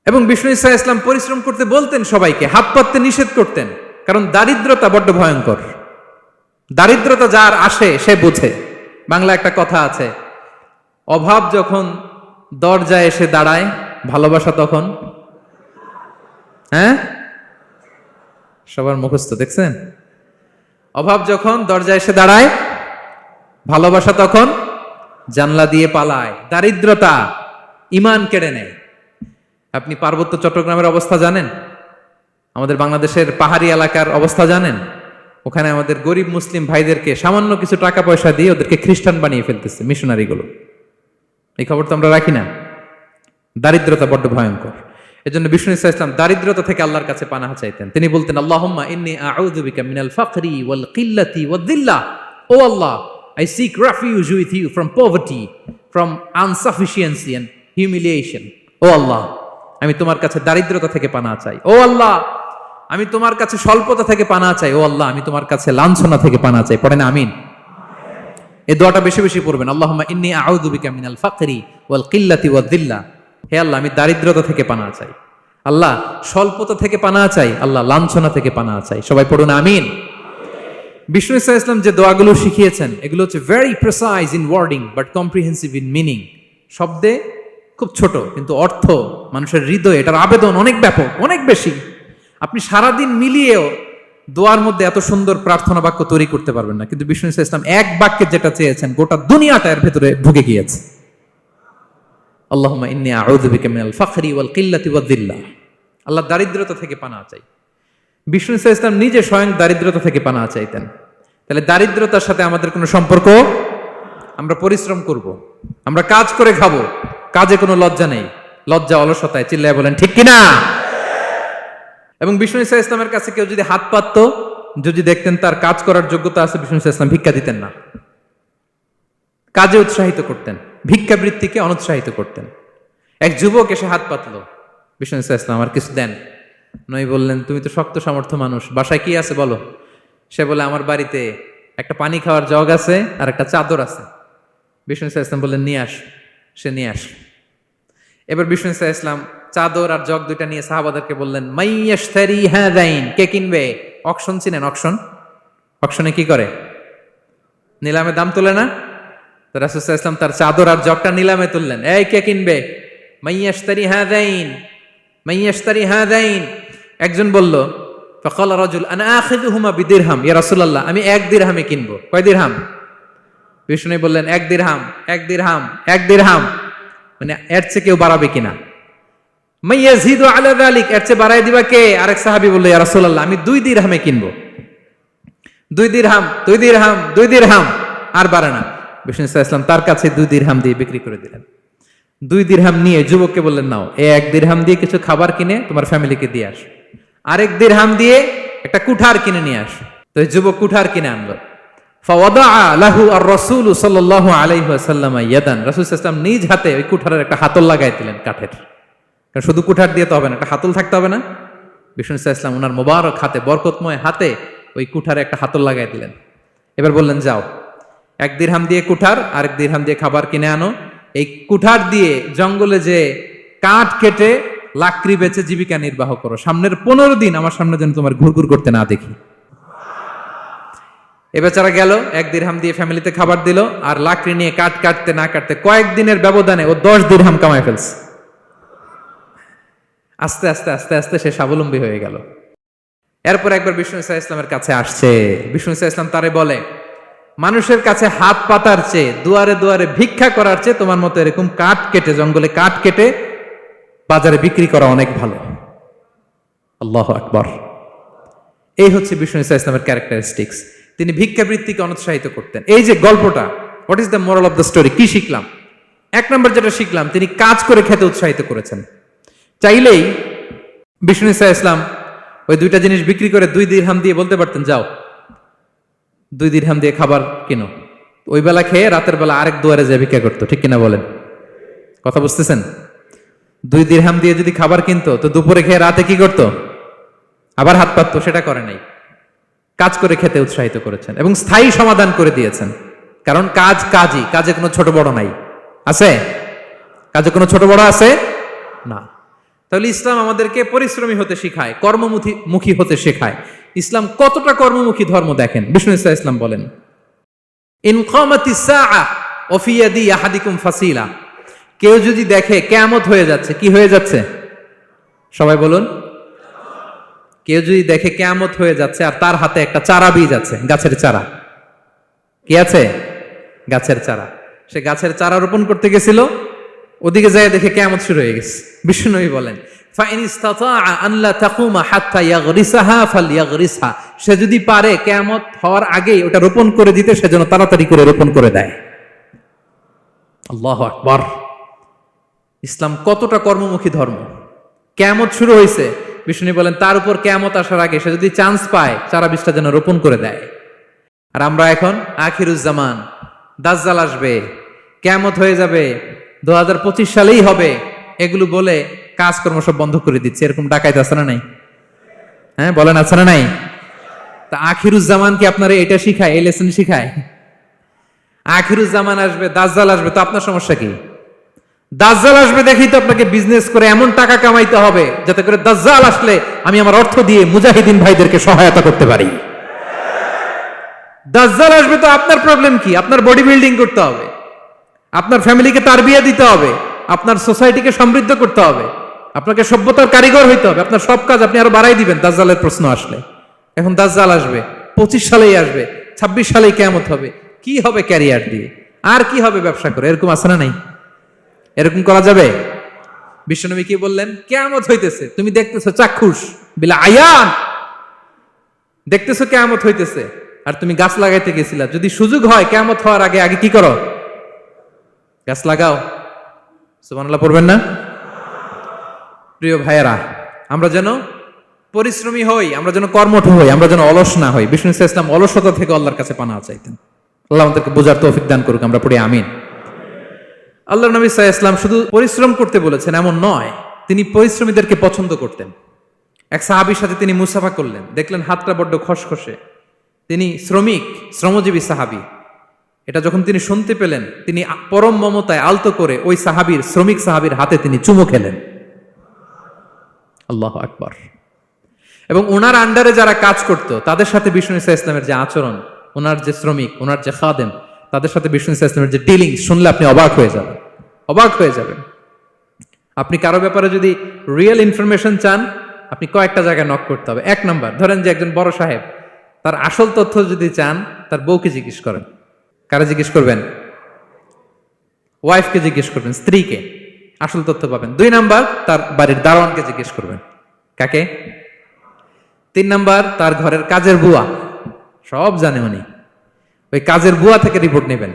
A: এবং বিষ্ণু ইসা ইসলাম পরিশ্রম করতে বলতেন সবাইকে, হাত পাততে নিষেধ করতেন, কারণ দারিদ্রতা বড্ড ভয়ঙ্কর। দারিদ্রতা যার আসে সে বুঝে। বাংলা একটা কথা আছে, অভাব যখন দরজায় এসে দাঁড়ায়, ভালোবাসা তখন, হ্যাঁ সবার মুখস্থ দেখছেন? অভাব যখন দরজায় এসে দাঁড়ায়, ভালোবাসা তখন জানলা দিয়ে পালায়। দারিদ্রতা ঈমান কেড়ে নেয়। আপনি পার্বত্য চট্টগ্রামের অবস্থা জানেন? আমাদের বাংলাদেশের পাহাড়ি এলাকার অবস্থা জানেন? ওখানে আমাদের গরিব মুসলিম ভাইদেরকে সামান্য কিছু টাকা পয়সা দিয়ে ওদেরকে খ্রিস্টান বানিয়ে ফেলতেছে মিশনারিগুলো। এই খবর তো আমরা রাখি না। দারিদ্রতা বড্ড ভয়ঙ্কর। এজন্য বিষ্ণু ইসা ইসলাম দারিদ্রতা থেকে আল্লাহর কাছে পানাহা চাইতেন। তিনি বলতেন, আল্লাহুম্মা ইন্নী আউযু বিকা মিনাল ফাকরি ওয়াল কিল্লাতি ওয়াদ-দিল্লাহ। ও আল্লাহ, I seek refuge with you from poverty, from insufficiency and humiliation. ও আল্লাহ, আমি তোমার কাছে দারিদ্রতা থেকে পানাহা চাই। ও আল্লাহ, আমি তোমার কাছে স্বল্পতা থেকে পানাহা চাই। ও আল্লাহ, আমি তোমার কাছে লাঞ্ছনা থেকে পানাহা চাই। পড়েন আমিন। এই দোয়াটা বেশি বেশি পড়বেন। আল্লাহুম্মা ইন্নী আউযু বিকা মিনাল ফাকরি ওয়াল কিল্লাতি ওয়াদ-দিল্লাহ। হে আল্লাহ, আমি দারিদ্রতা থেকে পানাহা চাই। আল্লাহ, স্বল্পতা থেকে পানাহা চাই। আল্লাহ, লাঞ্ছনা থেকে পানাহা চাই। সবাই পড়ুন আমিন। বিষ্ণু ইসা ইসলাম যে দোয়াগুলো শিখিয়েছেন এগুলো হচ্ছে very precise in wording but comprehensive in meaning. শব্দে খুব ছোট, কিন্তু অর্থ মানুষের হৃদয়ে এটার আবেদন অনেক ব্যাপক, অনেক বেশি। আপনি সারাদিন মিলিয়েও দোয়ার মধ্যে এত সুন্দর প্রার্থনা বাক্য তৈরি করতে পারবেন না, কিন্তু বিষ্ণু ইসা ইসলাম এক বাক্যে যেটা চেয়েছেন গোটা দুনিয়াটা এর ভেতরে ঢুকে গিয়েছে। আল্লাহুম্মা ইন্নী আউযু বিকা মিনাল ফাকরি ওয়াল কিল্লাতি ওয়াদ-দিল্লাহ। আল্লাহ, দারিদ্রতা থেকে পানাহা চাই। বিষ্ণু ইসা ইসলাম নিজে স্বয়ং দারিদ্রতা থেকে পানাহা চাইতেন। তাহলে দারিদ্রতার সাথে আমাদের কোনো সম্পর্ক? আমরা পরিশ্রম করব, আমরা কাজ করে খাবো, কাজে কোনো লজ্জা নেই। লজ্জা অলসতায়, চিল্লায় বলেন ঠিক কিনা? এবং বিষ্ণু ইসা ইসলামের কাছে কেউ যদি হাত পাতত, যদি দেখতেন তার কাজ করার যোগ্যতা আছে, বিষ্ণু ইসা ইসলাম ভিক্ষা দিতেন না, কাজে উৎসাহিত করতেন, ভিক্ষাবৃত্তিকে অনুৎসাহিত করতেন। এক যুবক এসে হাত পাতলো, বিষ্ণু ইসা ইসলাম আমার কিছু দেন। নই বললেন, তুমি তো শক্ত সামর্থ্য মানুষ, বাসায় কি আছে বলো? সে বলে, আমার বাড়িতে একটা পানি খাওয়ার জগ আছে আর একটা চাদর আছে। বিষ্ণু ইসা ইসলাম বললেন, নিয়ে আস। সে নিয়ে আস। এবার বিষ্ণু ইসা ইসলাম চাদর আর জগ দুইটা নিয়ে সাহাবাদেরকে বললেন, মাইয়াশতারি হাযাইন, কে কিনবে? অকশন চিনেন? অকশন, অকশনে কি করে? নিলামে দাম তোলে না? তো রাসূল সাল্লাল্লাহু আলাইহি ওয়াসাল্লাম তার চাদর আর জগটা নিলামে তুললেন। এই কে কিনবে? মাইয়াশতারি হাযাইন, মাইয়াশতারি হাযাইন। একজন বলল, ফাকাল রাজুল আনা আখিযুহুমা বিদিরহাম, ইয়া রাসূলুল্লাহ, আমি 1 দিরহামে কিনবো। কয় দিরহাম? বিষ্ণু বললেন 1 দিরহাম, 1 দিরহাম, 1 দিরহাম। মানে এর চেয়ে কেউ বাড়াবে কিনা? মাইয়াজিদু আলা যালিক, এর চেয়ে বাড়ায় দিবা কে? আরেক সাহাবী বলল, ইয়া রাসূলুল্লাহ, আমি 2 দিরহামে কিনবো। 2 দিরহাম, 2 দিরহাম, 2 দিরহাম, আর বাড়ে না। বিষ্ণু সাল্লাল্লাহু আলাইহি ওয়াসাল্লাম তার কাছে 2 দিরহাম দিয়ে বিক্রি করে দিলেন। 2 দিরহাম নিয়ে যুবককে বললেন, নাও, এই 1 দিরহাম দিয়ে কিছু খাবার কিনে তোমার ফ্যামিলিকে দিয়ে আস। আরেক দিরহাম দিয়ে একটা কুঠার কিনে নিয়ে আস। তো এই যুবক কুঠার কিনে আনলো। ফাওয়াদাআ লাহু আর-রাসূল সাল্লাল্লাহু আলাইহি ওয়াসাল্লাম ইয়াদান, রাসূল সাল্লাল্লাহু আলাইহি ওয়াসাল্লাম নিজ হাতে ওই কুঠারের একটা হাতল লাগাই দিলেন কাঠের। কারণ শুধু কুঠার দিয়ে তো হবে না, একটা হাতল থাকতে হবে না? বিষ্ণু সাল্লাল্লাহু আলাইহি ওয়াসাল্লাম ওনার মোবারক হাতে, বরকতময় হাতে ওই কুঠারে একটা হাতল লাগাই দিলেন। এবার বললেন, যাও, 1 দিরহাম দিয়ে কুঠার, আরেক দিরহাম দিয়ে খাবার কিনে আনো। এই কুঠার দিয়ে জঙ্গলে যে কাঠ কেটে লাকড়ি বেচে জীবিকা নির্বাহ করো। সামনের 15 দিন আমার সামনে যেন তোমার ঘুরঘুর করতে না দেখি। এ বেচারা গেল, 1 দিরহাম দিয়ে ফ্যামিলিতে খাবার দিল, আর লাকড়ি নিয়ে কাঠ কাটতে না কাটতে কয়েকদিনের ব্যবধানে ও 10 দিরহাম কামাই ফেলছে। আস্তে আস্তে আস্তে আস্তে সে স্বাবলম্বী হয়ে গেল। এরপর একবার বিষ্ণু ইসা ইসলামের কাছে আসছে। বিষ্ণু ইসা ইসলাম তারে বলে, মানুষের কাছে হাত পাতার চেয়ে, দুয়ারে দুয়ারে ভিক্ষা করার চেয়ে তোমার মতো এরকম কাঠ কেটে, জঙ্গলে কাঠ কেটে বাজারে বিক্রি করা অনেক ভালো। আল্লাহু আকবার। এই হচ্ছে বিষ্ণু ইসা ইসলামের ক্যারেক্টারিস্টিক্স। তিনি ভিক্ষাবৃত্তিকে অনুৎসাহিত করতেন। এই যে গল্পটা, what is the moral of the story? কি শিখলাম? 1 নম্বর যেটা শিখলাম, তিনি কাজ করে খেতে উৎসাহিত করেছেন। চাইলেই বিষ্ণু ইসা ইসলাম ওই 2টা জিনিস বিক্রি করে 2 দিরহাম দিয়ে বলতে পারতেন, যাও 2 দিরহাম দিয়ে খাবার কিনো। ওই বেলা খেয়ে রাতের বেলা আরেক দুয়ারে যে ভিক্ষা করতো, ঠিক কিনা বলেন? কথা বুঝতেছেন? 2 দিরহাম দিয়ে যদি খাবার কিনতো, তো দুপুরে খেয়ে রাতে কি করতো? আবার হাত পাততো। সেটা করে নাই। কাজ করে খেতে উৎসাহিত করেছেন এবং স্থায়ী সমাধান করে দিয়েছেন। কারণ কাজ কাজই, কাজে কোনো ছোট বড় নাই। আছে? কাজে কোনো ছোট বড় আছে না। তাহলে ইসলাম আমাদেরকে পরিশ্রমী হতে শেখায়, কর্মমুখী হতে শেখায়। ইসলাম কতটা কর্মমুখী ধর্ম দেখেন। বিষ্ণু ইসলাম বলেন, ইন কামাতিস সাআ ওয়া ফি ইয়াদি আহাদিকুম ফাসিলা, কেউ যদি দেখে কিয়ামত হয়ে যাচ্ছে, কি হয়ে যাচ্ছে সবাই বলুন, কেউ যদি দেখে কিয়ামত হয়ে যাচ্ছে আর তার হাতে একটা চারা বীজ আছে, গাছের চারা, কি আছে? গাছের চারা। সে গাছের চারা রোপণ করতে গেছিল, ওদিকে যায় দেখে কিয়ামত শুরু হয়ে গেছে। বিষ্ণুনবী বলেন, ফাইন ইসতাতাআ আন লা তাকুমা হাত্তা ইয়াগরিসাহা ফালইয়াগরিসহা, সে যদি পারে কিয়ামত হওয়ার আগেই ওটা রোপণ করে দিতে, সেজন্য তাড়াতাড়ি করে রোপণ করে দেয়। আল্লাহু আকবার। ইসলাম কতটা কর্মমুখী ধর্ম। কিয়ামত শুরু হয়েছে, বিষ্ণু বলেন তার উপর কিয়ামত আসার আগে সে যদি চান্স পায় চারা বীজটা যেন রোপণ করে দেয়। আর আমরা এখন আখিরুজ্জামান, দাজ্জাল আসবে, কিয়ামত হয়ে যাবে, 2025 সালেই হবে, এগুলো বলে কাজকর্ম সব বন্ধ করে দিচ্ছে। এরকম ডাকাইত আছে না নাই? হ্যাঁ বলেন, আছে না নাই? তা আখিরুজ্জামান কি আপনারা এটা শিখায়, এই লেসন শিখায়? আখিরুজ্জামান আসবে, দাজ্জাল আসবে, তো আপনার সমস্যা কি? দাজ্জাল আসবে দেখেই তো আপনাকে বিজনেস করে এমন টাকা কামাইতে হবে যাতে করে দাজ্জাল আসলে আমি আমার অর্থ দিয়ে মুজাহিদিন ভাইদেরকে সহায়তা করতে পারি। দাজ্জাল আসবে তো আপনার প্রবলেম কি? আপনার বডি বিল্ডিং করতে হবে, আপনার ফ্যামিলিকে তারবিয়া দিতে হবে, আপনার সোসাইটিকে সমৃদ্ধ করতে হবে, আপনাকে সভ্যতার কারিগর হইতে হবে। আপনার সব কাজ আপনি আরো বাড়াই দিবেন দাজ্জালের প্রশ্ন আসলে। এখন দাজ্জাল আসবে, 25 সালেই আসবে, 26 সালেই কিয়ামত হবে। কি হবে ক্যারিয়ার দিয়ে, আর কি হবে ব্যবসা করে? এরকম আছে না নাই? এরকম করা যাবে? বিশ্বনবী কি বললেন? কিয়ামত হইতেছে, তুমি দেখতেছো চাক্ষুষ বিলা আয়ান, দেখতেছো কিয়ামত হইতেছে, আর তুমি গাছ লাগাইতে গেছিলা। যদি সুযোগ হয় কিয়ামত হওয়ার আগে আগে কি করো? গাছ লাগাও। সুবহানাল্লাহ পড়বেন না? প্রিয় ভাইয়েরা, আমরা যেন পরিশ্রমী হই, আমরা যেন কর্মঠ হই, আমরা যেন অলস না হই। বিষ্ণু ইসলাম অলসতা থেকে আল্লাহর কাছে পানাহ চাইতেন। আল্লাহ আমাদেরকে বোঝার তৌফিক দান করুক, আমরা পড়ি আমিন। আল্লাহর নবী সাল্লাল্লাহু আলাইহি ওয়াসাল্লাম শুধু পরিশ্রম করতে বলেছেন এমন নয়, তিনি পরিশ্রমীদেরকে পছন্দ করতেন। এক সাহাবীর সাথে তিনি মুসাফা করলেন, দেখলেন হাতটা বড্ড খসখসে, তিনি শ্রমজীবী সাহাবী। এটা যখন তিনি শুনতে পেলেন, তিনি পরম মমতায় আলতো করে ওই শ্রমিক সাহাবীর হাতে তিনি চুমু খেলেন। আল্লাহু আকবার। এবং ওনার আন্ডারে যারা কাজ করত তাদের সাথে বিষ্ণু ইসলামের যে আচরণ, ওনার যে শ্রমিক, ওনার যে খাদেম, তাদের সাথে বিষ্ণু ইসলামের যে ডিলিং শুনলে আপনি অবাক হয়ে যাবেন, অবাক হয়ে যাবেন। আপনি কারো ব্যাপারে যদি রিয়েল ইনফরমেশন চান, আপনি কয়েকটা জায়গায় নক করতে হবে। 1 নাম্বার, ধরেন যে একজন বড় সাহেব, তার আসল তথ্য যদি চান তার বউকে জিজ্ঞেস করেন। কারে জিজ্ঞেস করবেন? ওয়াইফকে জিজ্ঞেস করবেন, স্ত্রীকে, আসল তথ্য পাবেন। 2 নাম্বার, তার বাড়ির দারোয়ানকে জিজ্ঞেস করবেন। কাকে? 3 নাম্বার, তার ঘরের কাজের বুয়া, সব জানে উনি, ওই কাজের বুয়া থেকে রিপোর্ট নেবেন,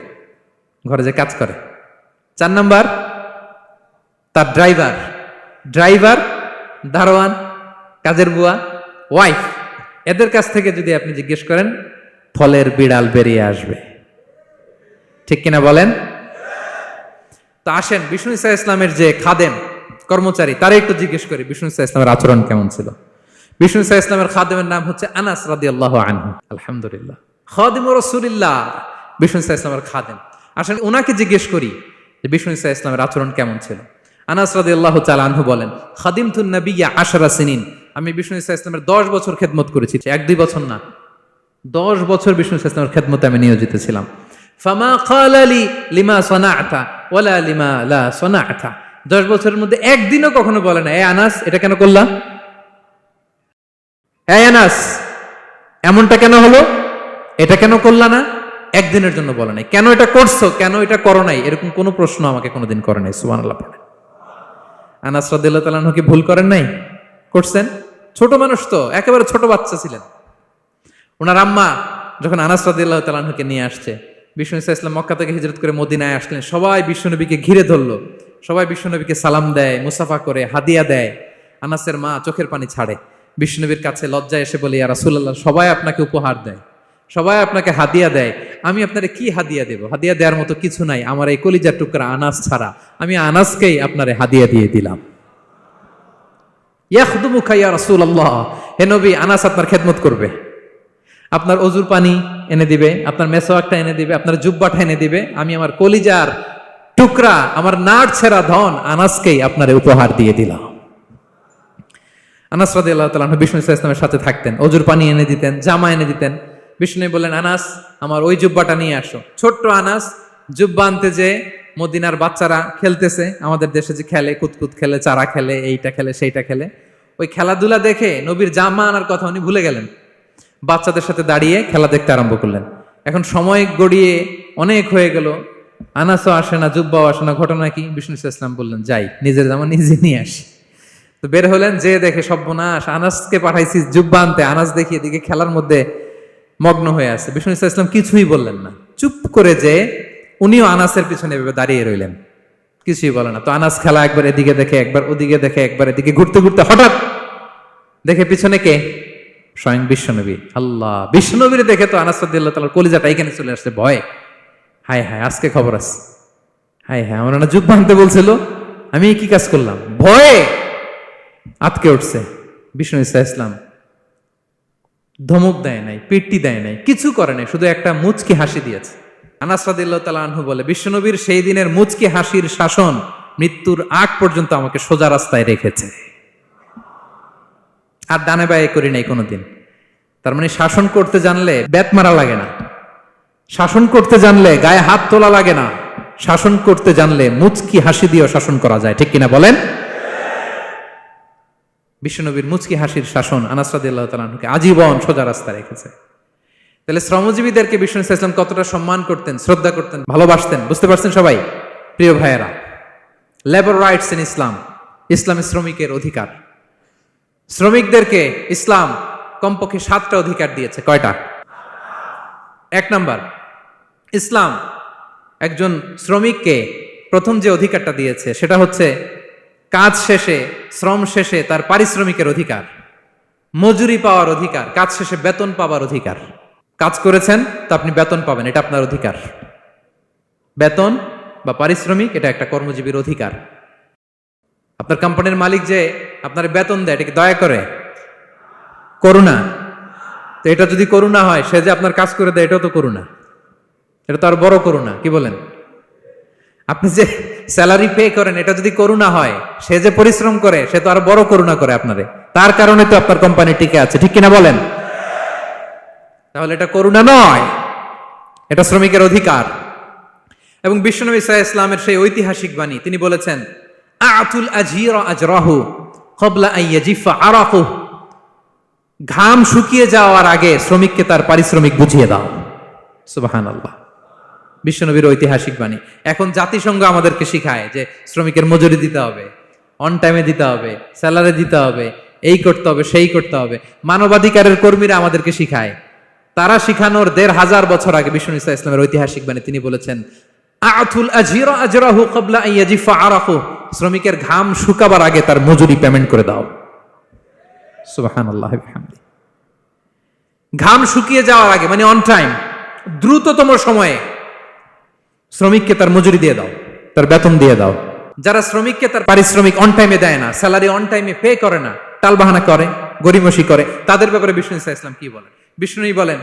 A: ঘরে যে কাজ করে। 4 নাম্বার, তার ড্রাইভার, দারোয়ান, কাজের বুয়া, ওয়াইফ, এদের কাছ থেকে যদি আপনি জিজ্ঞেস করেন, ফলের বিড়াল বেরিয়ে আসবে। ঠিক কিনা বলেন? তো আসেন বিষ্ণু ইসলামের যে খাদেম, কর্মচারী, তারা একটু জিজ্ঞেস করি বিষ্ণু ইসলামের আচরণ কেমন ছিল। বিষ্ণু ইসলামের খাদেমের নাম হচ্ছে আনাস রাদিয়াল্লাহু আনহু। আলহামদুলিল্লাহ, খাদিমু রাসূলিল্লাহ, বিষ্ণু ইসলামের খাদেম। আসেন ওনাকে জিজ্ঞেস করি যে বিষ্ণু ইসলামের আচরণ কেমন ছিল। আনাস রাদিয়াল্লাহু তাআলা আনহু বলেন, খাদিমতুন নবিয়্যা 10 সিনিন, আমি বিষ্ণু ইসলামের 10 বছর খেদমত করেছি। 1-2 বছর না, 10 বছর বিষ্ণু ইসলামের খেদমতে আমি নিয়োজিত ছিলাম। ফামা ক্বালা লি লিমা সানা'তা ওয়ালা লিমা লা সানা'তা, 10 বছরের মধ্যে একদিনও কখনো বলে না, এ আনাস এটা কেন করলা, এ আনাস এমনটা কেন হলো, এটা কেন করলা না, একদিনের জন্য বলে নাই। কেন এটা করছো, কেন এটা করো নাই, এরকম কোনো প্রশ্ন আমাকে কোনোদিন করে নাই। সুবহানাল্লাহ পড়ে। আনাস রাদিয়াল্লাহু তাআলা কি ভুল করেন নাই? করছেন। ছোট মানুষ তো, একেবারে ছোট বাচ্চা ছিলেন। ওনার আম্মা যখন আনাস রাদিয়াল্লাহু তাআলাকে নিয়ে আসছে, বিষ্ণু ইসলাম মক্কা থেকে হিজরত করে মদিনায় আসলেন, সবাই বিশ্বনবীকে ঘিরে ধরলো, সবাই বিশ্বনবীকে সালাম দেয়, মুসাফা করে, হাদিয়া দেয়। আনাসের মা চোখের পানি ছাড়ে, বিশ্বনবীর কাছে লজ্জায় এসে বলে, ইয়া রাসূলুল্লাহ, সবাই আপনাকে উপহার দেয়, সবাই আপনাকে হাদিয়া দেয়, আমি আপনারে কি হাদিয়া দেব? হাদিয়া দেওয়ার মতো কিছু নাই আমার এই কলিজার টুকরা আনাস ছাড়া, আমি আনাসকেই আপনারে হাদিয়া দিয়ে দিলাম। ইয়াখদুমুকা ইয়া রাসূলুল্লাহ, হে নবী, আনাস আপনার খেদমত করবে, আপনার অজুর পানি এনে দিবে, আপনার মেসওয়াকটা এনে দিবে, আপনার জুব্বাটা এনে দিবে। আমি আমার কলিজার টুকরা, আমার নাড় ছেঁড়া ধন আনাসকেই আপনারে উপহার দিয়ে দিলাম। আনাস রাদিয়াল্লাহু তাআলা আনহু বিষ্ণু সাল্লাল্লাহু আলাইহি ওয়াসাল্লামের সাথে থাকতেন, অজুর পানি এনে দিতেন, জামা এনে দিতেন। বিষ্ণু বললেন, আনাস আমার ওই জুব্বাটা নিয়ে আসো। ছোট্ট আনাস জুব্বা আনতে যে মদিনার বাচ্চারা খেলতেছে, আমাদের দেশে যে খেলে, কুতকুত খেলে, চারা খেলে, এইটা খেলে সেইটা খেলে, ওই খেলাধুলা দেখে নবীর জামা আনার কথা উনি ভুলে গেলেন। বাচ্চাদের সাথে দাঁড়িয়ে খেলা দেখতে আরম্ভ করলেন। এখন সময় গড়িয়ে অনেক হয়ে গেল, আনাসও আসে না, জুব্বাও আসে না। ঘটনা কি? বিষ্ণু ইসলাম বললেন, যাই নিজের জামা নিজে নিয়ে আসি। তো বের হলেন, যে দেখে সর্বনাশ, আনাসকে পাঠাইছি জুব্বা আনতে, আনাস দেখি এদিকে খেলার মধ্যে মগ্ন হয়ে আছে। বিষ্ণু ইসলাম কিছুই বললেন না, চুপ করে যে উনিও আনাসের পিছনে এভাবে দাঁড়িয়ে রইলেন, কিছুই বলে না। তো আনাস খেলা একবার এদিকে দেখে, একবার ওদিকে দেখে, একবার এদিকে ঘুরতে ঘুরতে হঠাৎ দেখে পিছনে কে? স্বয়ং বিশ্বনবী। আল্লাহ, বিশ্বনবীর দেখে তো আনাস রাদিয়াল্লাহু তাআলার কলিজাটা এখানে চলে আসছে ভয়ে। হায় হায়, আজকে খবর আছে। হায় হায়, আমার না জুব্বা আনতে বলছিল, আমি কি কাজ করলাম? ভয়ে আটকে উঠছে। বিষ্ণু ইসলাম ধমক দেয় নাই, পিট্টি দেয় নাই, কিছু করে নাই, শুধু একটা মুচকি হাসি দিয়েছে। আনাস রাদিয়াল্লাহু তাআলা আনহু বলে, বিশ্বনবীর সেই দিনের মুচকি হাসির শাসন মৃত্যুর আগ পর্যন্ত আমাকে সোজা রাস্তায় রেখেছে, আর ডানে বায়ে করি নাই কোনোদিন। তার মানে শাসন করতে জানলে ব্যাত মারা লাগে না, শাসন করতে জানলে গায়ে হাত তোলা লাগে না, শাসন করতে জানলে মুচকি হাসি দিয়েও শাসন করা যায়, ঠিক কিনা বলেন? বিশ্বনবীর মুচকি হাসির শাসন আনাস রাদিয়াল্লাহু তাআলা আনহুকে আজীবন সোজা রাস্তা রেখেছে। তাহলে শ্রমজীবীদেরকে বিষ্ণু ইসলাম কতটা সম্মান করতেন, শ্রদ্ধা করতেন, ভালোবাসতেন, বুঝতে পারছেন সবাই? প্রিয় ভাইয়েরা, লেবার রাইটস ইন ইসলাম, ইসলামে শ্রমিকের অধিকার। শ্রমিকদেরকে ইসলাম কমপক্ষে 7টা অধিকার দিয়েছে। কয়টা? 1 নাম্বার, ইসলাম একজন শ্রমিককে প্রথম যে অধিকারটা দিয়েছে সেটা হচ্ছে কাজ শেষে, শ্রম শেষে তার পারিশ্রমিকের অধিকার, মজুরি পাওয়ার অধিকার, কাজ শেষে বেতন পাওয়ার অধিকার। কাজ করেছেন তো আপনি বেতন পাবেন, এটা আপনার অধিকার। বেতন বা পারিশ্রমিক এটা একটা কর্মজীবীর অধিকার। আপনার কোম্পানির মালিক যে আপনার বেতন দেয়, এটা কি দয়া করে? করুণা? তো এটা যদি করুণা হয়, সে যে আপনার কাজ করে দেয়, এটাও তো করুণা, এটা তো আর বড় করুণা, কি বলেন? আপনি যে স্যালারি পে করেন, এটা যদি করুণা হয়, সে যে পরিশ্রম করে, সে তো আর বড় করুণা করে আপনারে, তার কারণে তো আপনার কোম্পানি টিকে আছে, ঠিক কিনা বলেন? তাহলে এটা করুণা নয়, এটা শ্রমিকের অধিকার। এবং বিশ্বনবী সাল্লাল্লাহু আলাইহি ওয়াসাল্লামের সেই ঐতিহাসিক বাণী, তিনি বলেছেন, আতুল আজীরা আজরাহু ক্বাবলা আন ইয়াজিফা আরাকুহু, ঘাম শুকিয়ে যাওয়ার আগে শ্রমিককে তার পারিশ্রমিক বুঝিয়ে দাও। সুবহানাল্লাহ, বিশ্বনবীর ঐতিহাসিক বাণী। এখন জাতিসংঘ আমাদেরকে শিখায় যে শ্রমিকের মজুরি দিতে হবে, অন টাইমে দিতে হবে, স্যালারি দিতে হবে, এই করতে হবে, সেই করতে হবে। মানবাধিকারের কর্মীরা আমাদেরকে শিখায়, তারা শিখানোর 1500 বছর আগে বিষ্ণু ইসা ইসলামের ঐতিহাসিক বাণী, তিনি বলেছেন, আতুল আজীরা আজরাহু ক্বাবলা আন ইয়াজিফা আরাকুহু, শ্রমিকের ঘাম শুকাবার আগে তার মজুরি পেমেন্ট করে দাও। সুবহানাল্লাহ বিহামদি। ঘাম শুকিয়ে যাওয়ার আগে, মানে অন টাইম, দ্রুততম সময়ে শ্রমিককে তার মজুরি দিয়ে দাও, তার বেতন দিয়ে দাও। যারা শ্রমিককে তার পারিশ্রমিক অন টাইমে দেয় না, স্যালারি অন টাইমে পে করে না, টালবাহানা করে, গরিমসি করে, তাদের ব্যাপারে বিষ্ণু ইসলাম কি বলেন? বিষ্ণু বলেন,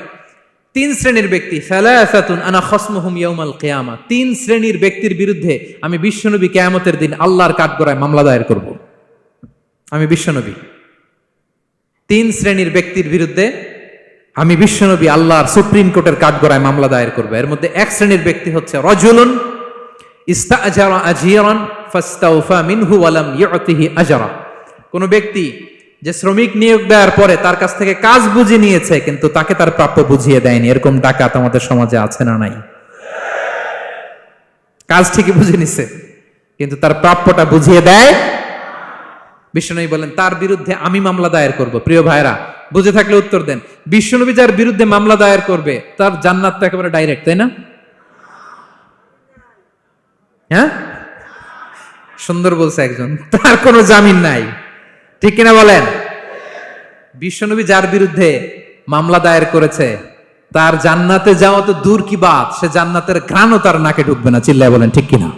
A: 3 শ্রেণীর ব্যক্তি, সালাসাতুন আনা খাসমুহুম ইয়াউমাল কিয়ামা, 3 শ্রেণীর ব্যক্তির বিরুদ্ধে আমি বিশ্বনবী কিয়ামতের দিন আল্লাহর কাঠগড়ায় মামলা দায়ের করব। আমি বিশ্বনবী 3 শ্রেণীর ব্যক্তির বিরুদ্ধে আমি বিশ্বনবী আল্লাহর সুপ্রিম কোর্টের কাঠগড়ায় মামলা দায়ের করব। এর মধ্যে 1 শ্রেণীর ব্যক্তি হচ্ছে রাজুলুন ইস্তাআজারা আজিরান ফাস্তাওফা মিনহু ওয়া লাম ইউতিহি আজরা, কোন ব্যক্তি যে শ্রমিক নিয়োগ দেওয়ার পরে তার কাছ থেকে কাজ বুঝিয়ে নিয়েছে কিন্তু তাকে তার প্রাপ্য বুঝিয়ে দেয়নি। এরকম ডাকাত আমাদের সমাজে আছে না নাই? কাজ ঠিকই বুঝে নিছে কিন্তু তার প্রাপ্যটা বুঝিয়ে দেয়। বিশ্বনবী বলেন, তার বিরুদ্ধে আমি মামলা দায়ের করব। প্রিয় ভাইরা, বুঝে থাকলে উত্তর দেন। বিশ্বনবী যার বিরুদ্ধে মামলা দায়ের করবে তার জান্নাত তো একেবারে ডাইরেক্ট, তাই না? হ্যাঁ, সুন্দর বলছে একজন, তার কোনো জামিন নাই, ঠিক কিনা বলেন? বিশ্বনবী যার বিরুদ্ধে মামলা দায়ের করেছে তার জান্নাতে যাওয়া তো দূর কি বাত, সে জান্নাতের ঘ্রাণও তার নাকে ঢুকবে না, চিল্লায় বলেন ঠিক কিনা?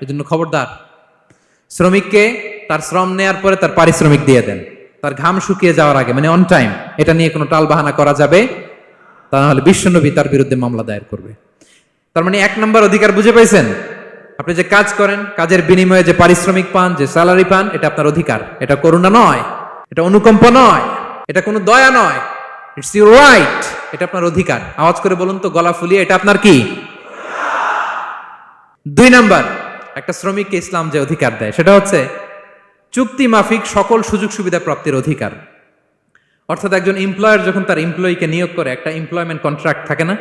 A: এই জন্য খবরদার, শ্রমিককে তার শ্রম নেয়ার পরে তার পারিশ্রমিক দিয়ে দেন, তার ঘাম শুকিয়ে যাওয়ার আগে, মানে অন টাইম। এটা নিয়ে কোনো টালবাহানা করা যাবে তা না হলে বিশ্বনবী তার বিরুদ্ধে মামলা দায়ের করবে। তার মানে 1 নম্বর অধিকার বুঝে পাইছেন? আপনি যে কাজ করেন, কাজের বিনিময়ে যে পারিশ্রমিক পান, যে স্যালারি পান, এটা আপনার অধিকার, এটা করুণা নয়। এটা অনুকম্প নয়, এটা কোনো দয়া নয়, ইটস ইউর রাইট, এটা আপনার অধিকার। আওয়াজ করে বলুন তো গলা ফুলিয়ে, এটা আপনার কি? 2 নাম্বার, একটা শ্রমিককে ইসলাম যে অধিকার দেয় সেটা হচ্ছে চুক্তি মাফিক সকল সুযোগ সুবিধা প্রাপ্তির অধিকার। অর্থাৎ একজন এমপ্লয়ার যখন তার এমপ্লয়িকে নিয়োগ করে, একটা এমপ্লয়মেন্ট কন্ট্রাক্ট থাকে না?